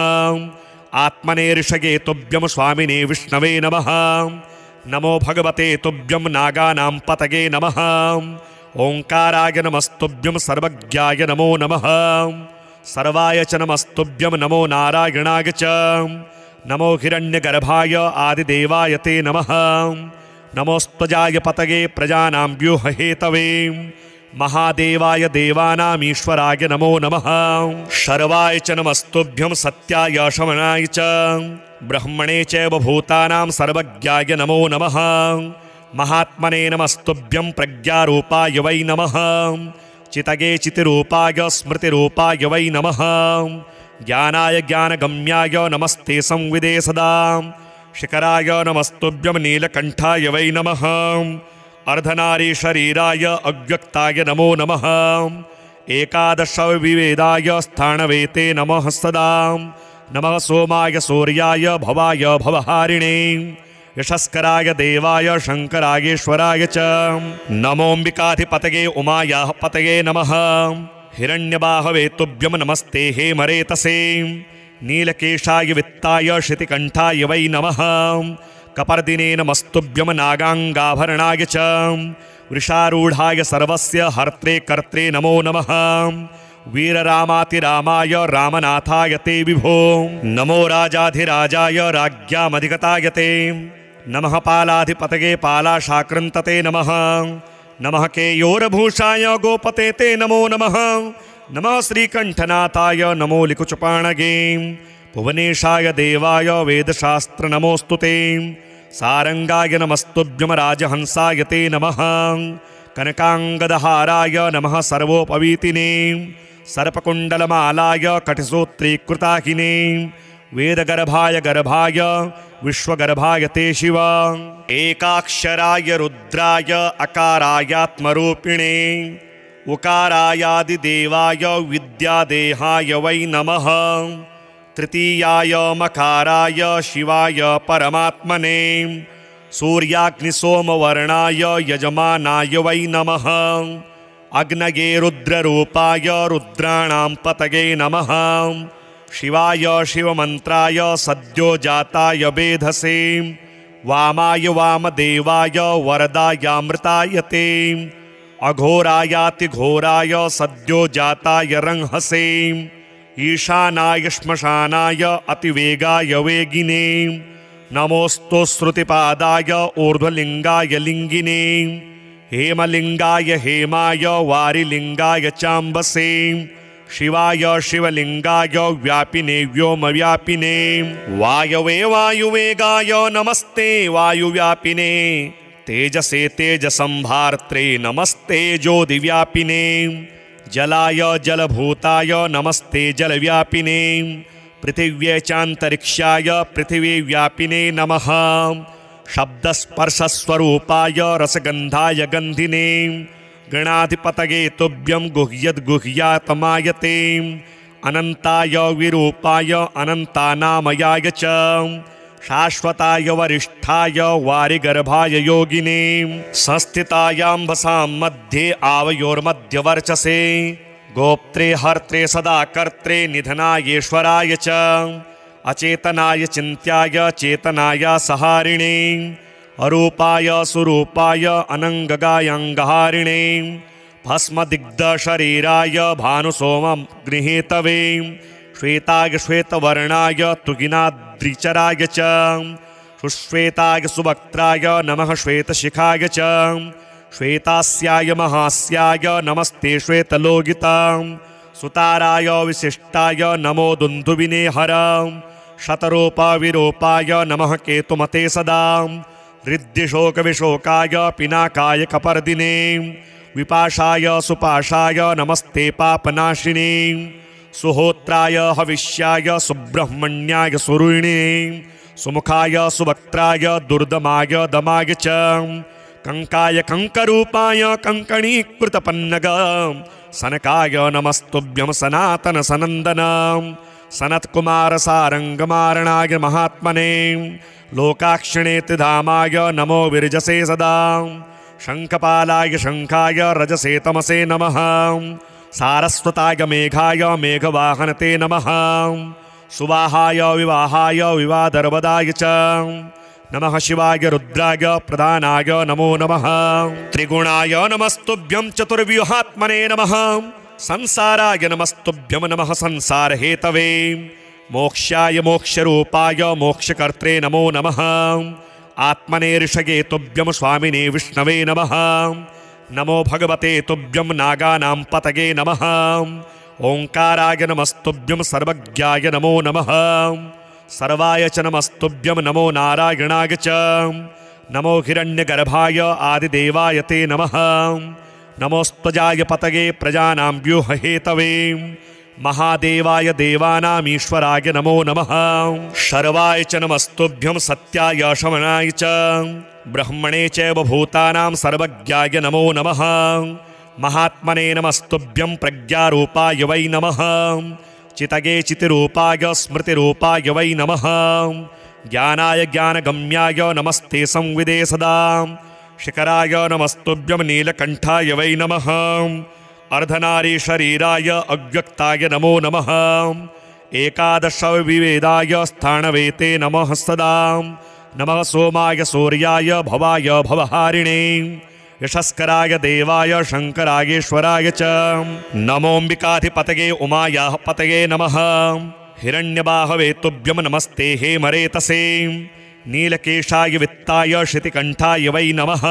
A: आत्मने ऋषगे तुभ्यं स्वामिने विष्णवे नमः। नमो भगवते तुभ्यं नागानां पतगे नमः। ओंकाराय नमस्तुभ्यं सर्वज्ञाय नमो नमः। सर्वाय च नमस्तुभ्यं नमो नारायणाय च। नमो हिरण्यगर्भाय आदिदेवाय ते नमः। नमोस्त्वजाय पतगे प्रजानां व्यूरहेतवे। महादेवाय देवानामीश्वराय नमो नमः। शर्वाय च नमस्तुभ्यं सत्याय शमनाय च। ब्रह्मणे चैव भूतानां सर्वज्ञाय नमो नमः। महात्मने नमस्तुभ्यं प्रज्ञारूपाय वै नमः। चितगे चितिरूपाय स्मृतिरूपाय वै नमः। ज्ञानाय ज्ञानगम्याय नमस्ते संविदे सदा। शिखराय नमस्तुभ्यं नीलकण्ठाय वै नमः। अर्धनारी शरीराय अव्यक्ताय नमो नमः। एकादश विवेदाय स्थाणवे ते नमः सदा। नमः सोमाय सूर्याय भवाय भवहारिणे। यशस्कराय देवाय शङ्करायेश्वराय च। नमोऽम्बिकाधिपतये उमायाः पतये नमः। हिरण्यबाहवे तुभ्यं नमस्ते हेमरेतसे। नीलकेशाय वित्ताय श्रुतिकण्ठाय वै नमः। कपर्दिने नमस्तुभ्यं नागाङ्गाभरणाय च। वृषारूढाय सर्वस्य हर्त्रे कर्त्रे नमो नमः। वीररामातिरामाय रामनाथाय ते विभो। नमो राजाधिराजाय राज्ञामधिगताय ते। नमः पालाधिपतये पालाशाकृन्तते नमः। नमः केयोरभूषाय गोपते ते नमो नमः। नमः श्रीकण्ठनाथाय नमो लिकुचपाणगे। भुवनेशाय देवाय वेदशास्त्र नमोऽस्तु ते। सारंगाय नमस्तुभ्यं राजहंसाय ते नमः। कनकाङ्गदहाराय नमः सर्वोपवीतिने। सर्पकुण्डलमालाय कटिसूत्रीकृताकिने। वेदगर्भाय गर्भाय विश्वगर्भाय ते शिव। एकाक्षराय रुद्राय अकारायात्मरूपिणे। उकारायादिदेवाय विद्यादेहाय वै नमः। तृतीयाय मकाराय शिवाय परमात्मने। सूर्याग्निसोमवर्णाय यजमानाय वै नमः। अग्नये रुद्ररूपाय रुद्राणां पतये नमः। शिवाय शिवमन्त्राय सद्योजाताय वेधसे। वामाय वामदेवाय वरदायामृताय ते। अघोरायातिघोराय सद्योजाताय रंहसे। ईशानाय श्मशानाय अतिवेगाय वेगिने। नमोऽस्तु श्रुतिपादाय ऊर्ध्वलिङ्गाय लिङ्गिने। हेमलिङ्गाय हेमाय वारिलिङ्गाय चाम्बसे। शिवाय शिवलिङ्गाय व्यापिने व्योमव्यापिने। वायवे वायुवेगाय नमस्ते वायुव्यापिने। तेजसे तेजसंभार्त्रे नमस्ते ज्योतिव्यापिने। जलाय जलभूताय नमस्ते जलव्यापिने। पृथिव्यै चान्तरिक्षाय पृथिवीव्यापिने नमः। शब्दस्पर्शस्वरूपाय रसगन्धाय गन्धिने। गणाधिपतये तुभ्यं गुह्यद्गुह्यातमायते। अनन्ताय विरूपाय अनन्तानामयाय च। शाश्वताय वरिष्ठाय वारिगर्भाय योगिने। संस्थितायाम्भसां मध्ये आवयोर्मध्यवर्चसे। गोप्त्रे हर्त्रे सदा कर्त्रे निधनायेश्वराय च। अचेतनाय चिन्त्याय चेतनाय सहारिणे। अरूपाय सुरूपाय अनङ्गगायङ्गहारिणे। भस्मदिग्धशरीराय भानुसोमं गृहीतवे। श्वेताय श्वेतवर्णाय तुगिनाद्रिचराय च। सुश्वेताय सुवक्त्राय नमः श्वेतशिखाय च। श्वेतास्याय महास्याय नमस्ते श्वेतलोगितां। सुताराय विशिष्टाय नमो दुन्दुभिने हर। शतरूपविरूपाय नमः केतुमते सदा। हृद्यशोकविशोकाय पिनाकाय कपर्दिने। विपाशाय सुपाशाय नमस्ते पापनाशिने। सुहोत्राय हविष्याय सुब्रह्मण्याय सुरुणे। सुमुखाय सुवक्त्राय दुर्दमाय दमाय च। कंकाय कंकरूपाय कंकणीकृतपन्नग। सनकाय नमस्तुभ्यं सनातन सनन्दन। सनत्कुमार सारंगमारणाय महात्मने। लोकाक्षिणेति धामाय नमो विरजसे सदा। शङ्खपालाय शङ्खाय रजसे तमसे नमः। सारस्वताय मेघाय मेघवाहनते नमः। सुवाहाय विवाहाय विवादर्वदाय च नमः शिवाय रुद्राय प्रधानाय नमो नमः त्रिगुणाय नमस्तुभ्यं चतुर्व्यूहात्मने नमः संसाराय नमस्तुभ्यं नमः संसारहेतवे मोक्षाय मोक्षरूपाय मोक्षकर्त्रे नमो नमः आत्मने ऋषये तुभ्यं स्वामिने विष्णवे नमः नमो भगवते तुभ्यं नागानां पतये नमः ओंकाराय नमस्तुभ्यं सर्वज्ञाय नमो नमः सर्वाय च नमस्तुभ्यं नमो नारायणाय च नमो हिरण्यगर्भाय आदिदेवाय ते नमः नमोस्तजाय पतये प्रजानां व्यूरहेतवे महादेवाय देवानामीश्वराय नमो नमः शर्वाय च नमस्तुभ्यं सत्याय शमनाय च ब्रह्मणे चैव भूतानां सर्वज्ञाय नमो नमः महात्मने नमस्तुभ्यं प्रज्ञारूपाय वै नमः चितगे चितिरूपाय स्मृतिरूपाय वै नमः ज्ञानाय ज्ञानगम्याय नमस्ते संविदे सदा शिखराय नमस्तुभ्यं नीलकण्ठाय वै नमः अर्धनारी शरीराय अव्यक्ताय नमो नमः एकादश विवेदाय स्थाणवेते नमः सदा नमः सोमाय सूर्याय भवाय भवहारिणे यशस्कराय देवाय शङ्करायेश्वराय च नमोऽम्बिकाधिपतये उमायाः पतये नमः हिरण्यबाहवे तुभ्यं नमस्ते हे मरेतसे नीलकेशाय वित्ताय श्रुतिकण्ठाय वै नमः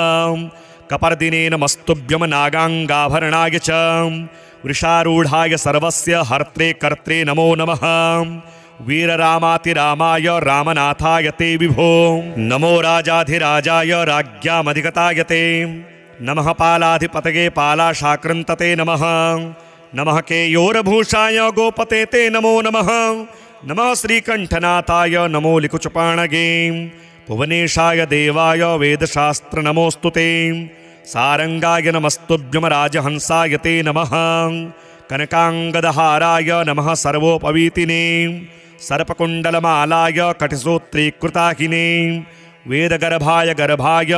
A: कपर्दिने नमस्तुभ्यं नागाङ्गाभरणाय च वृषारूढाय सर्वस्य हर्त्रे कर्त्रे नमो नमः वीररामातिरामाय रामनाथाय ते विभो नमो राजाधिराजाय राज्ञामधिगताय ते नमः पालाधिपतये पालाशाकृन्तते नमः नमः केयोरभूषाय गोपते ते नमो नमः नमः श्रीकण्ठनाथाय नमो लिकुचपाणगे भुवनेशाय देवाय वेदशास्त्र नमोऽस्तु ते सारंगाय नमस्तुभ्यं राजहंसाय ते नमः कनकाङ्गदहाराय नमः सर्वोपवीतिने सर्पकुण्डलमालाय कटिसूत्रीकृताकिने वेदगर्भाय गर्भाय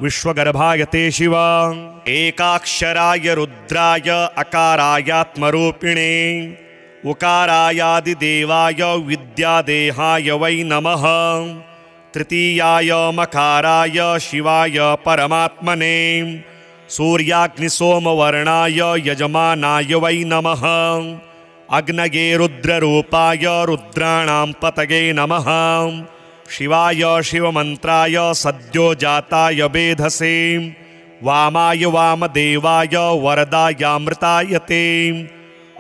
A: विश्वगर्भाय ते शिव एकाक्षराय रुद्राय अकारायात्मरूपिणे उकारायादिदेवाय विद्यादेहाय वै नमः तृतीयाय मकाराय शिवाय परमात्मने सूर्याग्निसोमवर्णाय यजमानाय वै नमः अग्नये रुद्ररूपाय रुद्राणां पतये नमः शिवाय शिवमन्त्राय सद्योजाताय वेधसे वामाय वामदेवाय वरदायामृताय ते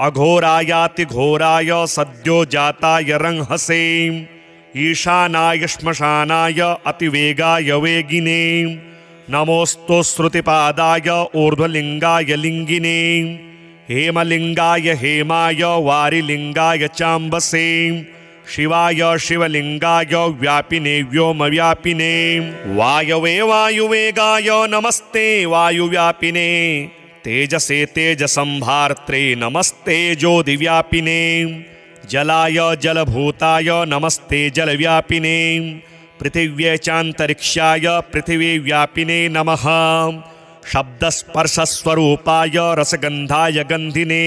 A: अघोरायातिघोराय सद्योजाताय रंहसे ईशानाय श्मशानाय अतिवेगाय वेगिने नमोऽस्तु श्रुतिपादाय ऊर्ध्वलिङ्गाय लिङ्गिने हेमलिङ्गाय हेमाय वारिलिङ्गाय चाम्बसे शिवाय शिवलिङ्गाय व्यापिने व्योमव्यापिने वायवे वायुवेगाय नमस्ते वायुव्यापिने तेजसे तेजसंभार्त्रे नमस्ते ज्योतिव्यापिने जलाय जलभूताय नमस्ते जलव्यापिने पृथिव्यै चान्तरिक्षाय पृथिवीव्यापिने नमः शब्दस्पर्शस्वरूपाय रसगन्धाय गन्धिने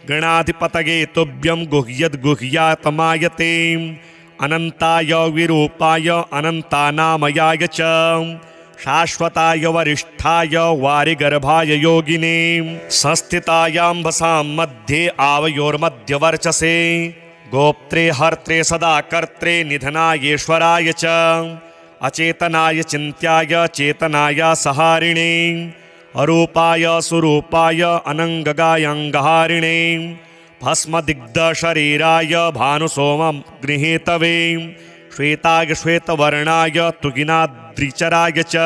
A: गणाधिपतये तुभ्यं गुह्यद्गुह्यातमायते अनन्ताय विरूपाय अनन्तानामयाय च शाश्वताय वरिष्ठाय वारिगर्भाय योगिने संस्थितायाम्भसां मध्ये आवयोर्मध्यवर्चसे गोप्त्रे हर्त्रे सदा कर्त्रे निधनायेश्वराय च अचेतनाय चिन्त्याय चेतनाय सहारिणे अरूपाय सुरूपाय अनङ्गगायङ्गहारिणे भस्मदिग्धशरीराय भानुसोमं गृहीतवे श्वेताय श्वेतवर्णाय तुगिनाद्रिचराय च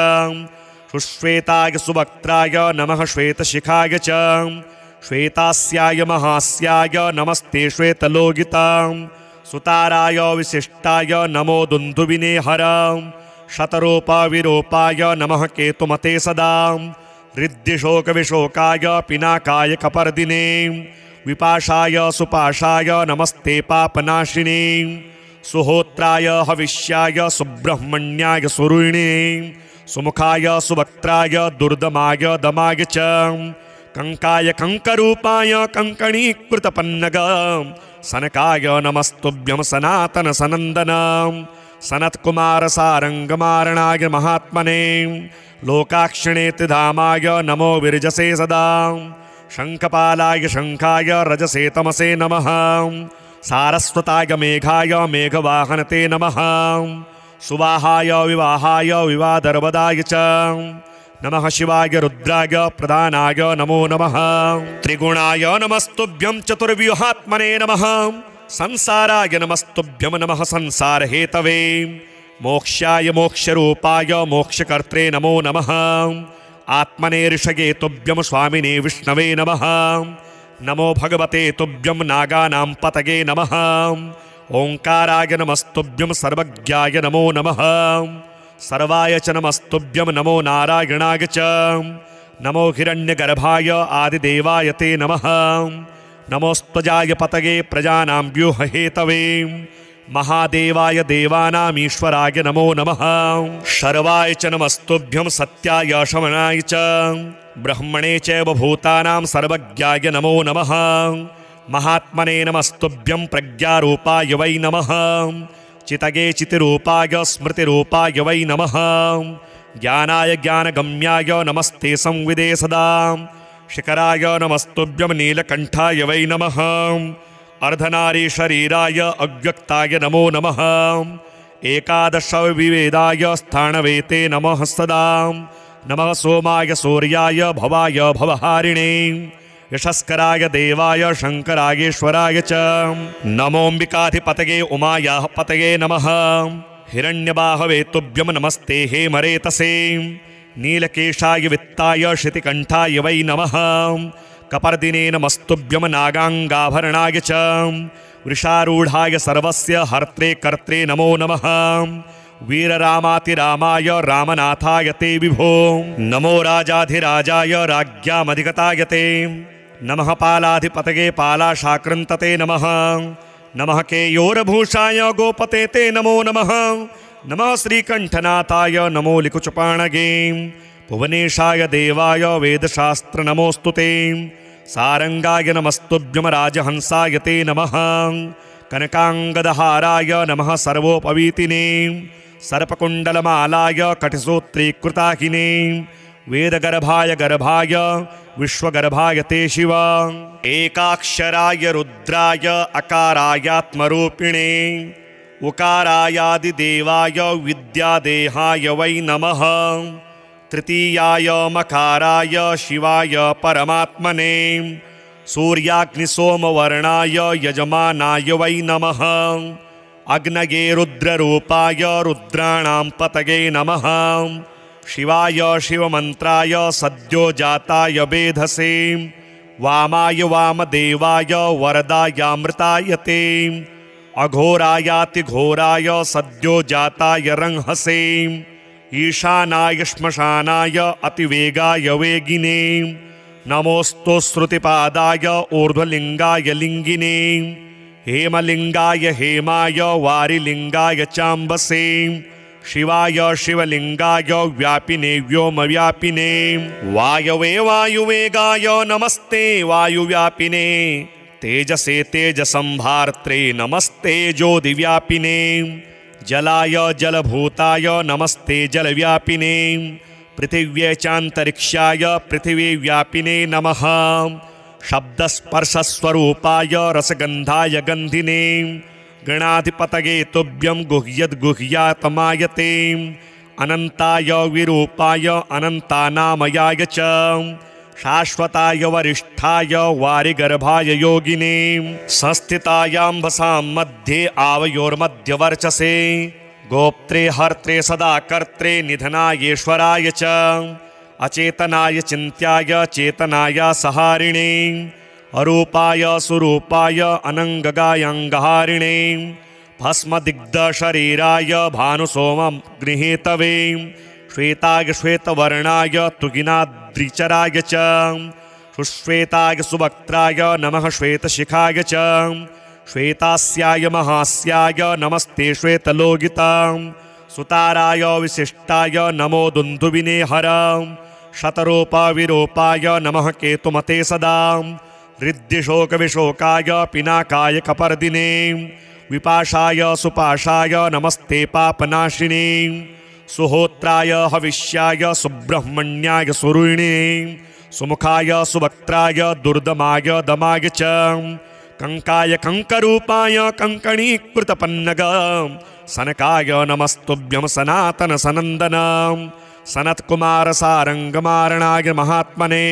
A: सुश्वेताय सुवक्त्राय नमः श्वेतशिखाय च श्वेतास्याय महास्याय नमस्ते श्वेतलोगितां सुताराय विशिष्टाय नमो दुन्दुभिने हर शतरूपविरूपाय नमः केतुमते सदा हृद्यशोकविशोकाय पिनाकाय कपर्दिने विपाशाय सुपाशाय नमस्ते पापनाशिने सुहोत्राय हविष्याय सुब्रह्मण्याय सुरुणिने सुमुखाय सुवक्त्राय दुर्दमाय दमाय च कंकाय कंकरूपाय कंकणीकृतपन्नग सनकाय नमस्तुभ्यं सनातन सनंदन सनत्कुमार सारंगमारणाय महात्मने लोकाक्षिणेति धामाय नमो विरजसे सदा शंखपालाय शंखाय रजसे तमसे नमः सारस्वताय मेघाय मेघवाहनते नमः सुवाहाय विवाहाय विवादर्वदाय च नमः शिवाय रुद्राय प्रधानाय नमो नमः त्रिगुणाय नमस्तुभ्यं चतुर्व्यूहात्मने नमः संसाराय नमस्तुभ्यं नमः संसारहेतवे मोक्षाय मोक्षरूपाय मोक्षकर्त्रे नमो नमः आत्मने ऋषये तुभ्यं स्वामिने विष्णवे नमः नमो भगवते तुभ्यं नागानां पतये नमः ओंकाराय नमस्तुभ्यं सर्वज्ञाय नमो नमः सर्वाय च नमस्तुभ्यं नमो नारायणाय च नमो हिरण्यगर्भाय आदिदेवाय ते नमः नमोस्त्वजाय पतये प्रजानां व्यूरहेतवे महादेवाय देवानामीश्वराय नमो नमः शर्वाय च नमस्तुभ्यं सत्याय शमनाय च ब्रह्मणे चैव भूतानां सर्वज्ञाय नमो नमः महात्मने नमस्तुभ्यं प्रज्ञारूपाय वै नमः चितगे चितिरूपाय स्मृतिरूपाय वै नमः ज्ञानाय ज्ञानगम्याय नमस्ते संविदे सदा शिखराय नमस्तुभ्यं नीलकण्ठाय वै नमः अर्धनारी शरीराय अव्यक्ताय नमो नमः एकादश विवेदाय स्थाणवेते नमः सदा नमः सोमाय सूर्याय भवाय भवहारिणे यशस्कराय देवाय शंकरायेश्वराय च नमोऽम्बिकाधिपतये उमायाः पतये नमः हिरण्यबाहवे तुभ्यं नमस्ते हेमरेतसे नीलकेशाय वित्ताय श्रुतिकण्ठाय वै नमः कपर्दिने नमस्तुभ्यं नागाङ्गाभरणाय च वृषारूढाय सर्वस्य हर्त्रे कर्त्रे नमो नमः वीररामातिरामाय रामनाथाय ते विभो नमो राजाधिराजाय राज्ञामधिगताय ते नमः पालाधिपतये पालाशाकृन्तते नमः नमः केयोरभूषाय गोपते ते नमो नमः नमः श्रीकण्ठनाथाय नमो लिकुचपाणगे भुवनेशाय देवाय वेदशास्त्र नमोस्तुते सारंगाय नमस्तुभ्यं राजहंसाय ते नमः कनकांगदहाराय नमः सर्वोपवीतिने सर्पकुण्डलमालाय कटिसूत्रीकृताकिने वेदगर्भाय गर्भाय विश्वगर्भाय ते शिव एकाक्षराय रुद्राय अकारायात्मरूपिणे उकारायादिदेवाय विद्यादेहाय वै नमः तृतीयाय मकाराय शिवाय परमात्मने सूर्याग्निसोमवर्णाय यजमानाय वै नमः अग्नये रुद्ररूपाय रुद्राणां पतये नमः शिवाय शिवमन्त्राय सद्योजाताय वेधसे वामाय वामदेवाय वरदायामृताय ते अघोरायातिघोराय सद्योजाताय रंहसे ईशानाय श्मशानाय अतिवेगाय वेगिने नमोऽस्तु श्रुतिपादाय ऊर्ध्वलिङ्गाय लिङ्गिने हेमलिङ्गाय हेमाय वारिलिङ्गाय चाम्बसे शिवाय शिवलिङ्गाय व्यापिने व्योमव्यापिने वायवे वायुवेगाय नमस्ते वायुव्यापिने तेजसे तेजसंभार्त्रे नमस्ते ज्योतिव्यापिने जलाय जलभूताय नमस्ते जलव्यापिने पृथिव्यै चान्तरिक्षाय पृथिवीव्यापिने नमः शब्दस्पर्शस्वरूपाय रसगन्धाय गन्धिने गणाधिपतये तुभ्यं गुह्यद्गुह्यातमायते अनन्ताय विरूपाय अनन्तानामयाय च शाश्वताय वरिष्ठाय वारिगर्भाय योगिने संस्थितायाम्भसां मध्ये आवयोर्मध्यवर्चसे गोप्त्रे हर्त्रे सदा कर्त्रे निधनायेश्वराय च अचेतनाय चिन्त्याय चेतनाय सहारिणे अरूपाय सुरूपाय अनङ्गगायङ्गहारिणे भस्मदिग्धशरीराय भानुसोमं गृहीतवे श्वेताय श्वेतवर्णाय तुगिनाद्रिचराय च सुश्वेताय सुवक्त्राय नमः श्वेतशिखाय च श्वेतास्याय महास्याय नमस्ते श्वेतलोगितां सुताराय विशिष्टाय नमो दुन्दुभिने हर शतरूपाविरूपाय नमः केतुमते सदा हृद्यशोकविशोकाय पिनाकाय कपर्दिने विपाशाय सुपाशाय नमस्ते पापनाशिने सुहोत्राय हविष्याय सुब्रह्मण्याय सुरुणिने सुमुखाय सुवक्त्राय दुर्दमाय दमाय च कंकाय कंकरूपाय कंकणीकृतपन्नग सनकाय नमस्तुभ्यं सनातन सनंदन सनत्कुमार सारंगमारणाय महात्मने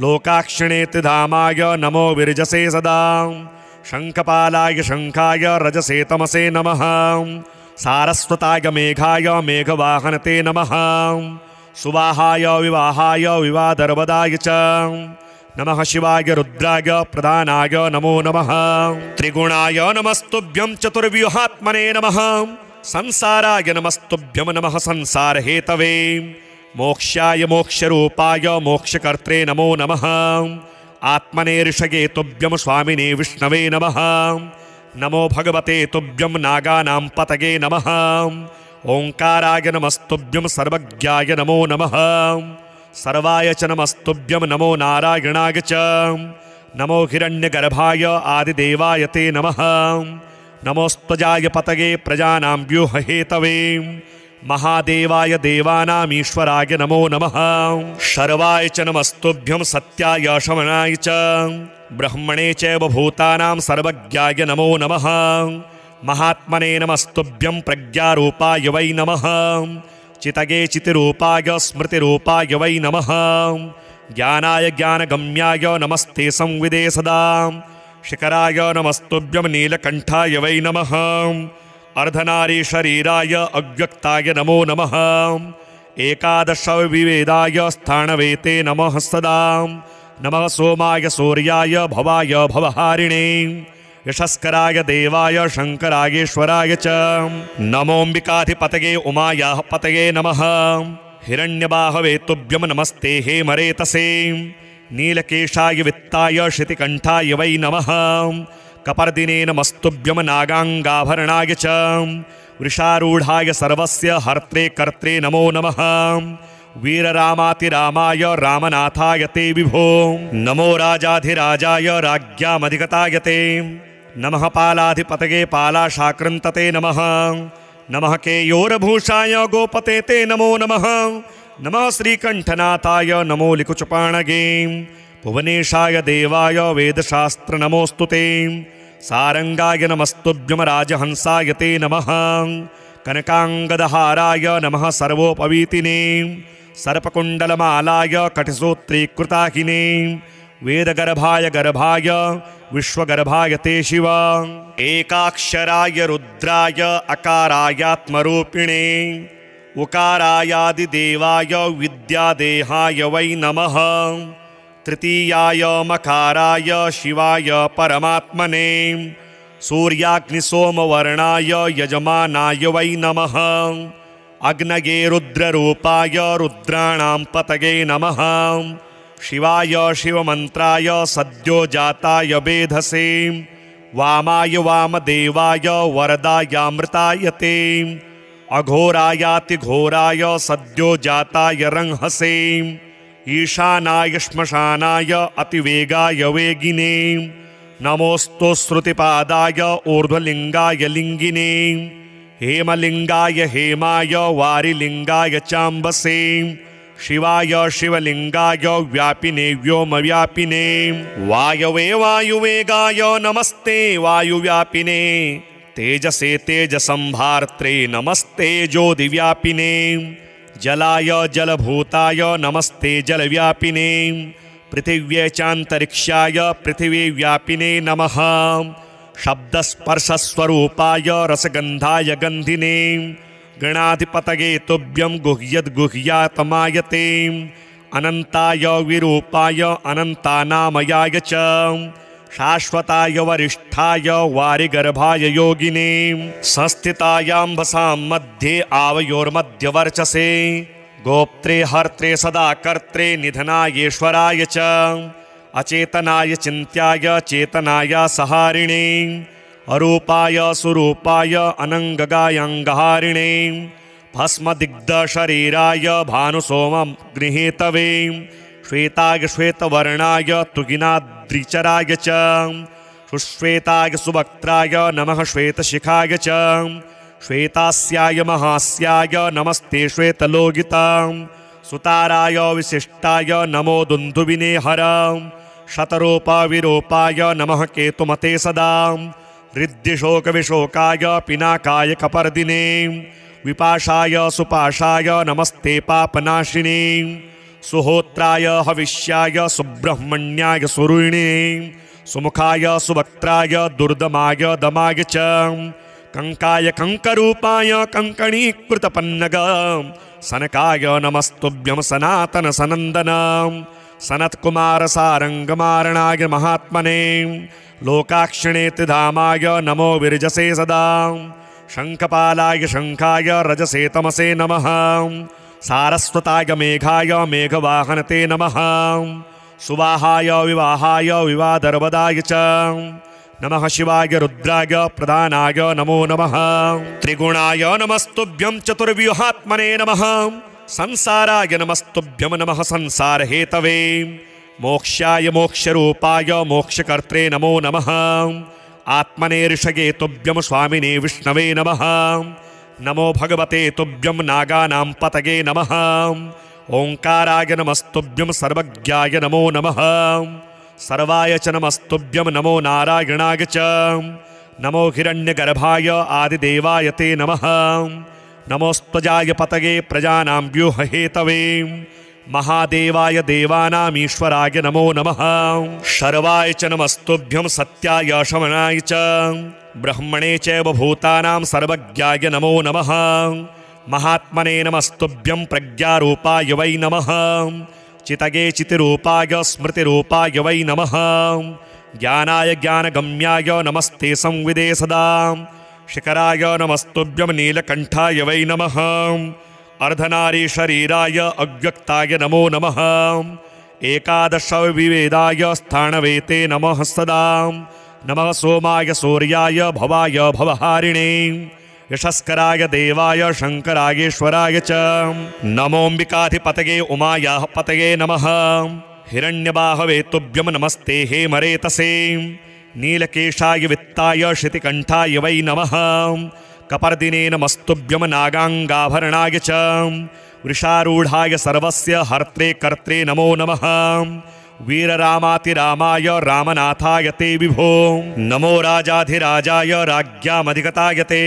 A: लोकाक्षिणेति धामाय नमो विरजसे सदा शंखपालाय शंखाय रजसे तमसे नमः सारस्वताय मेघाय मेघवाहनते नमः सुवाहाय विवाहाय विवादर्वदाय च नमः शिवाय रुद्राय प्रधानाय नमो नमः त्रिगुणाय नमस्तुभ्यं चतुर्व्यूहात्मने नमः संसाराय नमस्तुभ्यं नमः संसारहेतवे मोक्षाय मोक्षरूपाय मोक्षकर्त्रे नमो नमः आत्मने ऋषये तुभ्यं स्वामिने विष्णवे नमः नमो भगवते तुभ्यं नागानां पतये नमः ओंकाराय नमस्तुभ्यं सर्वज्ञाय नमो नमः सर्वाय च नमस्तुभ्यं नमो नारायणाय च नमो हिरण्यगर्भाय आदिदेवाय ते नमः नमोस्त्वजाय पतये प्रजानां व्यूरहेतवे महादेवाय देवानामीश्वराय नमो नमः शर्वाय च नमस्तुभ्यं सत्याय शमनाय च ब्रह्मणे चैव भूतानां सर्वज्ञाय नमो नमः महात्मने नमस्तुभ्यं प्रज्ञारूपाय वै नमः चितगे चितिरूपाय स्मृतिरूपाय वै नमः ज्ञानाय ज्ञानगम्याय नमस्ते संविदे सदा शिखराय नमस्तुभ्यं नीलकण्ठाय वै नमः अर्धनारी शरीराय अव्यक्ताय नमो नमः एकादश विवेदाय स्थाणवेते नमः सदा नमः सोमाय सूर्याय भवाय भवहारिणे यशस्कराय देवाय शंकरायेश्वराय च नमोऽम्बिकाधिपतये उमायाः पतये नमः हिरण्यबाहवे तुभ्यं नमस्ते हे मरेतसे नीलकेशाय वित्ताय श्रुतिकण्ठाय वै नमः कपर्दिने नमस्तुभ्यं नागाङ्गाभरणाय च वृषारूढाय सर्वस्य हर्त्रे कर्त्रे नमो नमः वीररामातिरामाय रामनाथाय ते विभो नमो राजाधिराजाय राज्ञामधिगताय ते नमः पालाधिपतये पालाशाकृन्तते नमः नमः केयोरभूषाय गोपते ते नमो नमः नमः श्रीकण्ठनाथाय नमो लिकुचपाणगे भुवनेशाय देवाय वेदशास्त्र नमोऽस्तु ते सारंगाय नमस्तुभ्यं राजहंसाय ते नमः कनकांगदहाराय नमः सर्वोपवीतिने सर्पकुण्डलमालाय कटिसूत्रीकृताकिने वेदगर्भाय गर्भाय विश्वगर्भाय ते शिव एकाक्षराय रुद्राय अकारायात्मरूपिणे उकारायादिदेवाय विद्यादेहाय वै नमः तृतीयाय मकाराय शिवाय परमात्मने सूर्याग्निसोमवर्णाय यजमानाय वै नमः अग्नये रुद्ररूपाय रुद्राणां पतये नमः शिवाय शिवमन्त्राय सद्योजाताय वेधसे वामाय वामदेवाय वरदायामृताय ते अघोरायातिघोराय सद्योजाताय रंहसे ईशानाय श्मशानाय अतिवेगाय वेगिने नमोऽस्तु श्रुतिपादाय ऊर्ध्वलिङ्गाय लिङ्गिने हेमलिङ्गाय हेमाय वारिलिङ्गाय चाम्बसे शिवाय शिवलिङ्गाय व्यापिने व्योमव्यापिने वायवे वायुवेगाय नमस्ते वायुव्यापिने तेजसे तेजसंभार्त्रे नमस्ते ज्योतिव्यापिने जलाय जलभूताय नमस्ते जलव्यापिने पृथिव्यै चान्तरिक्षाय पृथिवीव्यापिने नमः शब्दस्पर्शस्वरूपाय रसगन्धाय गन्धिने गणाधिपतये तुभ्यं गुह्यद्गुह्यातमायते अनन्ताय विरूपाय अनन्तानामयाय च शाश्वताय वरिष्ठाय वारिगर्भाय योगिने संस्थितायाम्भसां मध्ये आवयोर्मध्यवर्चसे गोप्त्रे हर्त्रे सदा कर्त्रे निधनायेश्वराय च अचेतनाय चिन्त्याय चेतनाय सहारिणे अरूपाय सुरूपाय अनङ्गगायङ्गहारिणे भस्मदिग्धशरीराय भानुसोमं गृहीतवे श्वेताय श्वेतवर्णाय तुगिनाद्रिचराय च सुश्वेताय सुवक्त्राय नमः श्वेतशिखाय च श्वेतास्याय महास्याय नमस्ते श्वेतलोगितां सुताराय विशिष्टाय नमो दुन्दुभिने हर शतरूपविरूपाय नमः केतुमते सदा हृद्यशोकविशोकाय पिनाकाय कपर्दिने विपाशाय सुपाशाय नमस्ते पापनाशिने सुहोत्राय हविष्याय सुब्रह्मण्याय सुरुणिने सुमुखाय सुवक्त्राय दुर्दमाय दमाय च कंकाय कंकरूपाय कंकणीकृतपन्नग सनकाय नमस्तुभ्यं सनातन सनंदन सनत्कुमार सारंगमारणाय महात्मने लोकाक्षिणेति धामाय नमो विरजसे सदा शंखपालाय शंखाय रजसे तमसे नमः सारस्वताय मेघाय मेघवाहनते नमः सुवाहाय विवाहाय विवादर्वदाय च नमः शिवाय रुद्राय प्रधानाय नमो नमः त्रिगुणाय नमस्तुभ्यं चतुर्व्यूहात्मने नमः संसाराय नमस्तुभ्यं नमः संसारहेतवे मोक्षाय मोक्षरूपाय मोक्षकर्त्रे नमो नमः आत्मने ऋषये तुभ्यं स्वामिने विष्णवे नमः नमो भगवते तुभ्यं नागानां पतये नमः ओंकाराय नमस्तुभ्यं सर्वज्ञाय नमो नमः सर्वाय च नमस्तुभ्यं नमो नारायणाय च नमो हिरण्यगर्भाय आदिदेवाय ते नमः नमोस्त्वजाय पतये प्रजानां व्यूरहेतवे महादेवाय देवानामीश्वराय नमो नमः शर्वाय च नमस्तुभ्यं सत्याय शमनाय च ब्रह्मणे चैव भूतानां सर्वज्ञाय नमो नमः महात्मने नमस्तुभ्यं प्रज्ञारूपाय वै नमः चितगे चितिरूपाय स्मृतिरूपाय वै नमः ज्ञानाय ज्ञानगम्याय नमस्ते संविदे सदा शिखराय नमस्तुभ्यं नीलकण्ठाय वै नमः अर्धनारी शरीराय अव्यक्ताय नमो नमः एकादश विवेदाय स्थाणवेते नमः सदा नमः सोमाय सूर्याय भवाय भवहारिणे यशस्कराय देवाय शंकरायेश्वराय च नमोऽम्बिकाधिपतये उमायाः पतये नमः हिरण्यबाहवे तुभ्यं नमस्ते हेमरेतसे नीलकेशाय वित्ताय शितिकण्ठाय वै नमः कपर्दिने नमस्तुभ्यं नागाङ्गाभरणाय च वृषारूढाय सर्वस्य हर्त्रे कर्त्रे नमो नमः वीररामातिरामाय रामनाथाय ते विभो नमो राजाधिराजाय राज्ञामधिगताय ते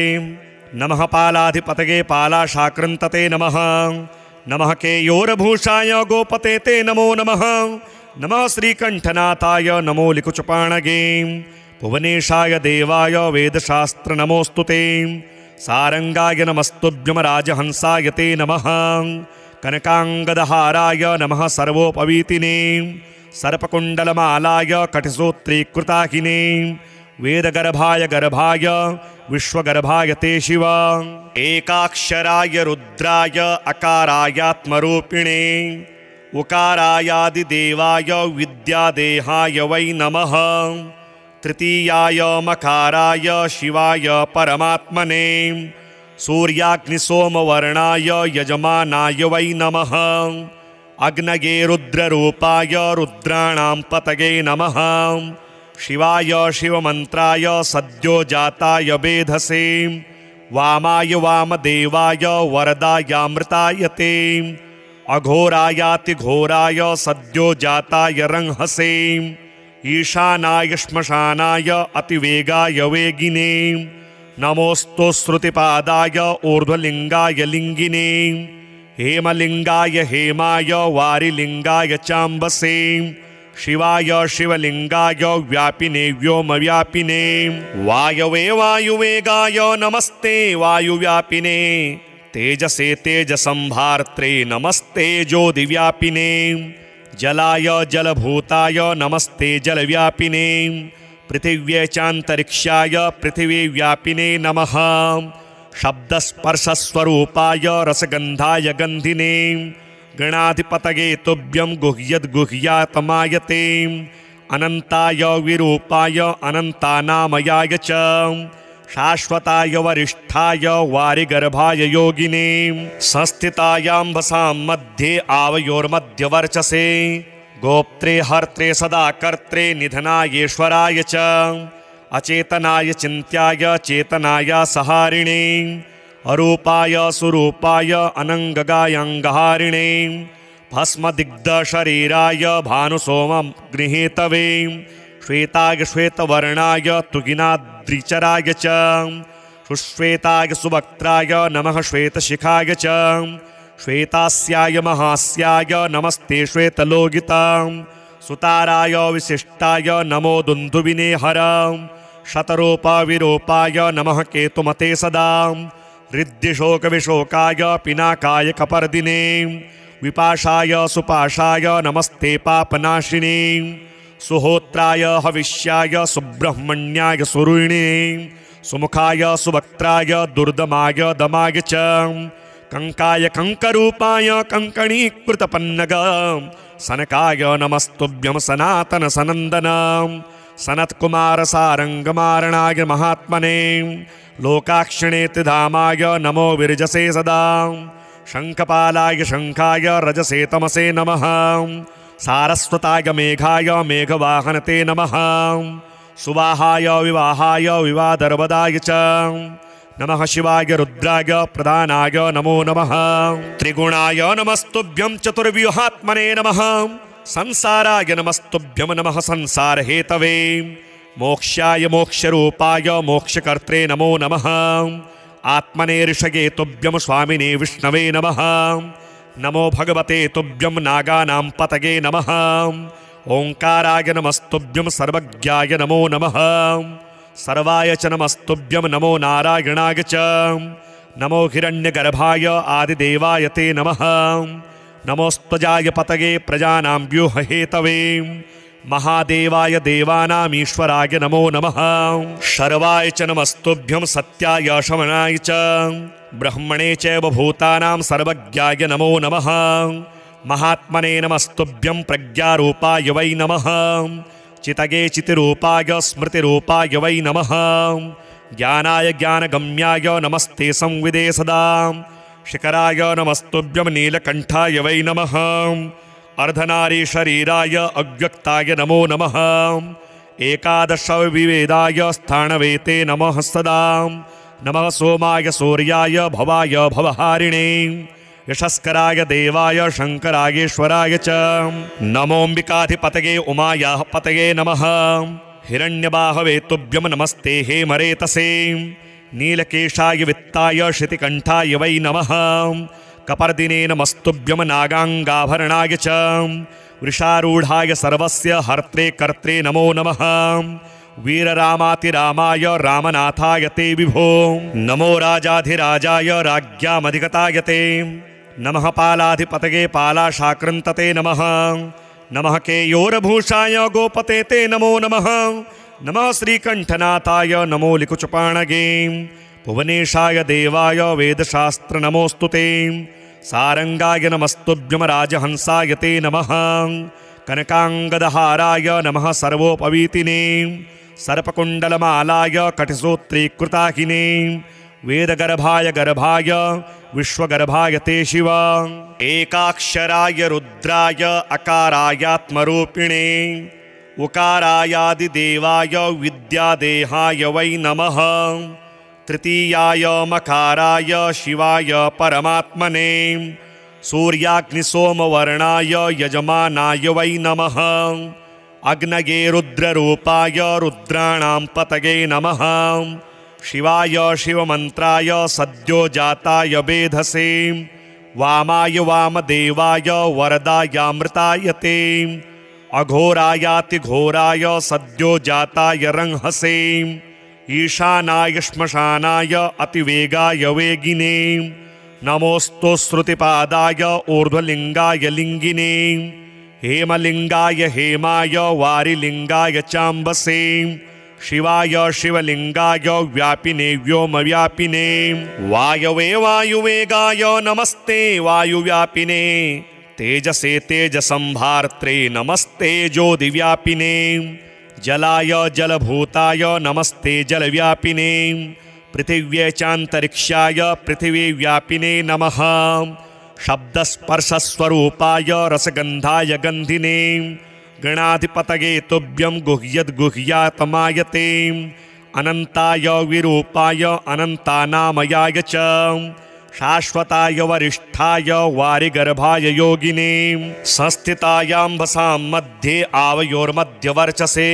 A: नमः पालाधिपतये पालाशाकृन्तते नमः नमः केयोरभूषाय गोपते ते नमो नमः नमः श्रीकण्ठनाथाय नमो लिकुचपाणगे भुवनेशाय देवाय वेदशास्त्र नमोस्तुते सारंगाय नमस्तुभ्यं राजहंसाय ते नमः कनकांगदहाराय नमः सर्वोपवीतिने सर्पकुण्डलमालाय कटिसूत्रीकृताकिने वेदगर्भाय गर्भाय विश्वगर्भाय ते शिव एकाक्षराय रुद्राय अकारायात्मरूपिणे उकारायादिदेवाय विद्यादेहाय वै नमः तृतीयाय मकाराय शिवाय परमात्मने सूर्याग्निसोमवर्णाय यजमानाय वै नमः अग्नये रुद्ररूपाय रुद्राणां पतये नमः शिवाय शिवमन्त्राय सद्योजाताय वेधसे वामाय वामदेवाय वरदायामृताय ते अघोरायातिघोराय सद्योजाताय रंहसे ईशानाय श्मशानाय अतिवेगाय वेगिने नमोस्तु श्रुतिपादाय ऊर्ध्वलिंगाय लिंगिने हेमलिंगाय हेमाय वारिलिंगाय चाम्बसे शिवाय शिवलिंगाय व्यापिने व्योमव्यापिने वायवे वायुवेगाय नमस्ते वायुव्यापिने तेजसे तेजसंभार्त्रे नमस्ते ज्योतिव्यापिने जलाय जलभूताय नमस्ते जलव्यापिने पृथिव्यै चान्तरिक्षाय पृथिवीव्यापिने नमः शब्दस्पर्शस्वरूपाय रसगन्धाय गन्धिने गणाधिपतये तुभ्यं गुह्यद्गुह्यातमायते अनन्ताय विरूपाय अनन्तानामयाय च शाश्वताय वरिष्ठाय वारिगर्भाय योगिने संस्थितायाम्बसां मध्ये आवयोर्मध्यवर्चसे गोप्त्रे हर्त्रे सदा कर्त्रे निधनायेश्वराय च अचेतनाय चिन्त्याय चेतनाय सहारिणे अरूपाय सुरूपाय अनङ्गगायङ्गहारिणे भस्मदिग्धशरीराय भानुसोमं गृहीतवे श्वेताय श्वेतवर्णाय तुगिनाद्रिचराय च सुश्वेताय सुवक्त्राय नमः श्वेतशिखाय च श्वेतास्याय महास्याय नमस्ते श्वेतलोगितां सुताराय विशिष्टाय नमो दुन्दुविने हर शतरूपविरूपाय नमः केतुमते सदा हृद्यशोकविशोकाय पिनाकाय कपर्दिने विपाशाय सुपाशाय नमस्ते पापनाशिने सुहोत्राय हविष्याय सुब्रह्मण्याय सुरुणिने सुमुखाय सुवक्त्राय दुर्दमाय दमाय च कंकाय कंकरूपाय कंकणीकृतपन्नग सनकाय नमस्तुभ्यं सनातन सनंदन सनत्कुमार सारंगमारणाय महात्मने लोकाक्षिणेति धामाय नमो विरजसे सदा शंखपालाय शंखाय रजसे तमसे नमः सारस्वताय मेघाय मेघवाहनते नमः सुवाहाय विवाहाय विवादर्वदाय च नमः शिवाय रुद्राय प्रधानाय नमो नमः त्रिगुणाय नमस्तुभ्यं चतुर्व्यूहात्मने नमः संसाराय नमस्तुभ्यं नमः संसारहेतवे मोक्षाय मोक्षरूपाय मोक्षकर्त्रे नमो नमः आत्मने ऋषये तुभ्यं स्वामिने विष्णवे नमः नमो भगवते तुभ्यं नागानां पतये नमः ओंकाराय नमस्तुभ्यं सर्वज्ञाय नमो नमः सर्वाय च नमस्तुभ्यं नमो नारायणाय च नमो हिरण्यगर्भाय आदिदेवाय ते नमः नमोस्त्वजाय पतये प्रजानां व्यूरहेतवे महादेवाय देवानामीश्वराय नमो नमः शर्वाय च नमस्तुभ्यं सत्याय शमनाय च ब्रह्मणे चैव भूतानां सर्वज्ञाय नमो नमः महात्मने नमस्तुभ्यं प्रज्ञारूपाय वै नमः चितगे चितिरूपाय स्मृतिरूपाय वै नमः ज्ञानाय ज्ञानगम्याय नमस्ते संविदे सदा शिखराय नमस्तुभ्यं नीलकण्ठाय वै नमः अर्धनारी शरीराय अव्यक्ताय नमो नमः एकादश विवेदाय स्थाणवेते नमः सदा नमः सोमाय सूर्याय भवाय भवहारिणे यशस्कराय देवाय शंकरायेश्वराय च नमोऽम्बिकाधिपतये उमायाः पतये नमः हिरण्यबाहवे तुभ्यं नमस्ते हेमरेतसे नीलकेशाय वित्ताय श्रुतिकण्ठाय वै नमः कपर्दिने नमस्तुभ्यं नागाङ्गाभरणाय च वृषारूढाय सर्वस्य हर्त्रे कर्त्रे नमो नमः वीररामातिरामाय रामनाथाय ते विभो नमो राजाधिराजाय राज्ञामधिगताय ते नमः पालाधिपतये पालाशाकृन्तते नमः नमः केयोरभूषाय गोपते ते नमो नमः नमः श्रीकण्ठनाथाय नमो लिकुचपाणगे भुवनेशाय देवाय वेदशास्त्र नमोऽस्तु ते सारंगाय नमस्तुभ्यं राजहंसाय ते नमः कनकांगदहाराय नमः सर्वोपवीतिने सर्पकुण्डलमालाय कटिसूत्रीकृताकिने वेदगर्भाय गर्भाय विश्वगर्भाय ते शिव एकाक्षराय रुद्राय अकारायात्मरूपिणे उकारायादिदेवाय विद्यादेहाय वै नमः तृतीयाय मकाराय शिवाय परमात्मने सूर्याग्निसोमवर्णाय यजमानाय वै नमः अग्नये रुद्ररूपाय रुद्राणां पतये नमः शिवाय शिवमन्त्राय सद्योजाताय वेधसे वामाय वामदेवाय वरदायामृताय ते अघोरायातिघोराय सद्योजाताय रंहसे ईशानाय श्मशानाय अतिवेगाय वेगिने नमोऽस्तु श्रुतिपादाय ऊर्ध्वलिङ्गाय लिङ्गिने हेमलिङ्गाय हेमाय वारिलिङ्गाय चाम्बसे शिवाय शिवलिङ्गाय व्यापिने व्योमव्यापिने वायवे वायुवेगाय नमस्ते वायुव्यापिने तेजसे तेजसंभार्त्रे नमस्ते ज्योतिव्यापिने जलाय जलभूताय नमस्ते जलव्यापिने पृथिव्यै चान्तरिक्षाय पृथिवीव्यापिने नमः शब्दस्पर्शस्वरूपाय रसगन्धाय गन्धिने गणाधिपतये तुभ्यं गुह्यद्गुह्यातमायते अनन्ताय विरूपाय अनन्तानामयाय च शाश्वताय वरिष्ठाय वारिगर्भाय योगिने संस्थितायाम्भसां मध्ये आवयोर्मध्यवर्चसे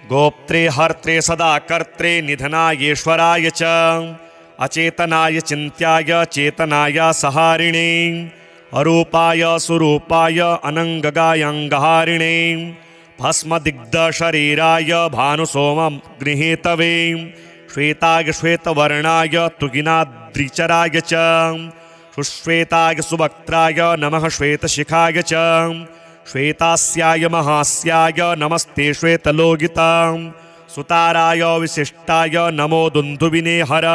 A: गोप्त्रे हर्त्रे सदा कर्त्रे निधनायेश्वराय च अचेतनाय चिन्त्याय चेतनाय सहारिणे अरूपाय सुरूपाय अनङ्गगायङ्गहारिणे भस्मदिग्धशरीराय भानुसोमं गृहीतवे श्वेताय श्वेतवर्णाय तुगिनाद्रिचराय च सुश्वेताय सुवक्त्राय नमः श्वेतशिखाय च श्वेतास्याय महास्याय नमस्ते श्वेतलोगितां सुताराय विशिष्टाय नमो दुन्दुभिने हर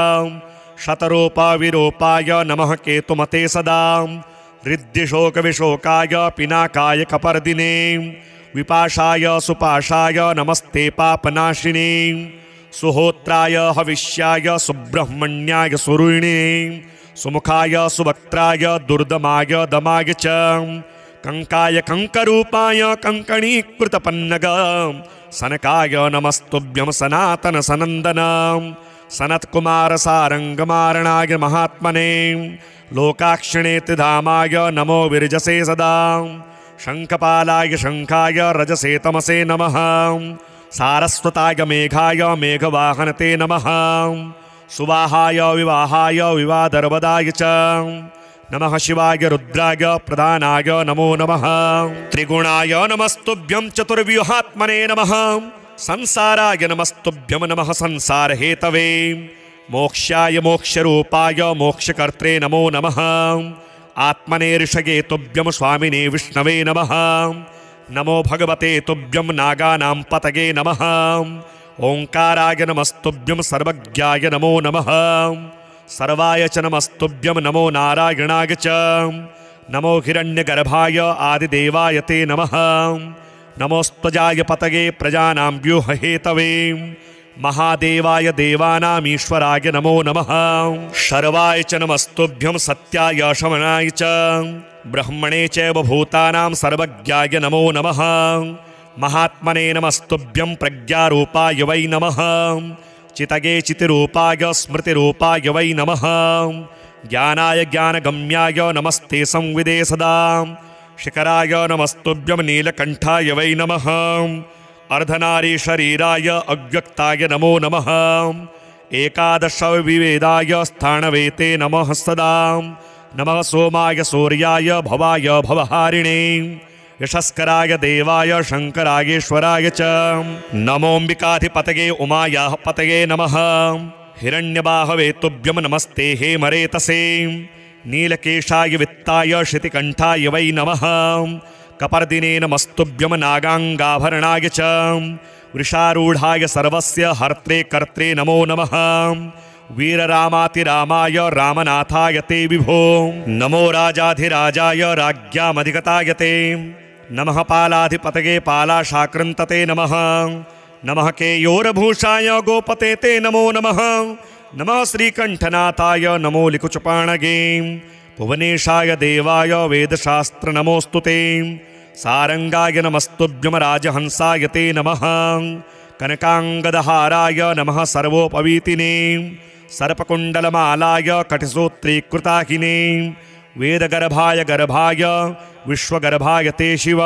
A: शतरूपविरूपाय नमः केतुमते सदा रिद्धिशोकविशोकाय पिनाकाय कपर्दिने विपाशाय सुपाशाय नमस्ते पापनाशिने सुहोत्राय हविष्याय सुब्रह्मण्याय सुरुणिने सुमुखाय सुवक्त्राय दुर्दमाय दमाय च कंकाय कंकरूपाय कंकणीकृतपन्नग सनकाय नमस्तुभ्यं सनातन सनंदन सनत्कुमार सारंगमारणाय महात्मने लोकाक्षिणेति धामाय नमो विरजसे सदा शंखपालाय शंखाय रजसे तमसे नमः सारस्वताय मेघाय मेघवाहनते नमः सुवाहाय विवाहाय विवादर्वदाय च नमः शिवाय रुद्राय प्रधानाय नमो नमः त्रिगुणाय नमस्तुभ्यं चतुर्व्यूहात्मने नमः संसाराय नमस्तुभ्यं नमः संसारहेतवे मोक्षाय मोक्षरूपाय मोक्षकर्त्रे नमो नमः आत्मने ऋषये तुभ्यं स्वामिने विष्णवे नमः नमो भगवते तुभ्यं नागानां पतये नमः ओंकाराय नमस्तुभ्यं सर्वज्ञाय नमो नमः सर्वाय च नमस्तुभ्यं नमो नारायणाय च नमो हिरण्यगर्भाय आदिदेवाय ते नमः नमोस्त्वजाय पतये प्रजानां व्यूरहेतवे महादेवाय देवानामीश्वराय नमो नमः शर्वाय च नमस्तुभ्यं सत्याय शमनाय च ब्रह्मणे चैव भूतानां सर्वज्ञाय नमो नमः महात्मने नमस्तुभ्यं प्रज्ञारूपाय वै नमः चितगे चितिरूपाय स्मृतिरूपाय वै नमः ज्ञानाय ज्ञानगम्याय नमस्ते संविदे सदा शिखराय नमस्तुभ्यं नीलकण्ठाय वै नमः अर्धनारी शरीराय अव्यक्ताय नमो नमः एकादश विवेदाय स्थाणवेते नमः सदा नमः सोमाय सूर्याय भवाय भवहारिणे यशस्कराय देवाय शंकरायेश्वराय च नमोऽम्बिकाधिपतये उमायाः पतये नमः हिरण्यबाहवे तुभ्यं नमस्ते हेमरेतसे नीलकेशाय वित्ताय श्रुतिकण्ठाय वै नमः कपर्दिने नमस्तुभ्यं नागाङ्गाभरणाय च वृषारूढाय सर्वस्य हर्त्रे कर्त्रे नमो नमः वीररामातिरामाय रामनाथाय ते विभो नमो राजाधिराजाय राज्ञामधिगताय ते नमः पालाधिपतये पालाशाकृन्तते नमः नमः केयोरभूषाय गोपते ते नमो नमः नमः श्रीकण्ठनाथाय नमो लिकुचपाणगे भुवनेशाय देवाय वेदशास्त्र नमोऽस्तु ते सारंगाय नमस्तुभ्यं राजहंसाय ते नमः कनकांगदहाराय नमः सर्वोपवीतिने सर्पकुण्डलमालाय कटिसूत्रीकृताकिने वेदगर्भाय गर्भाय विश्वगर्भाय ते शिव।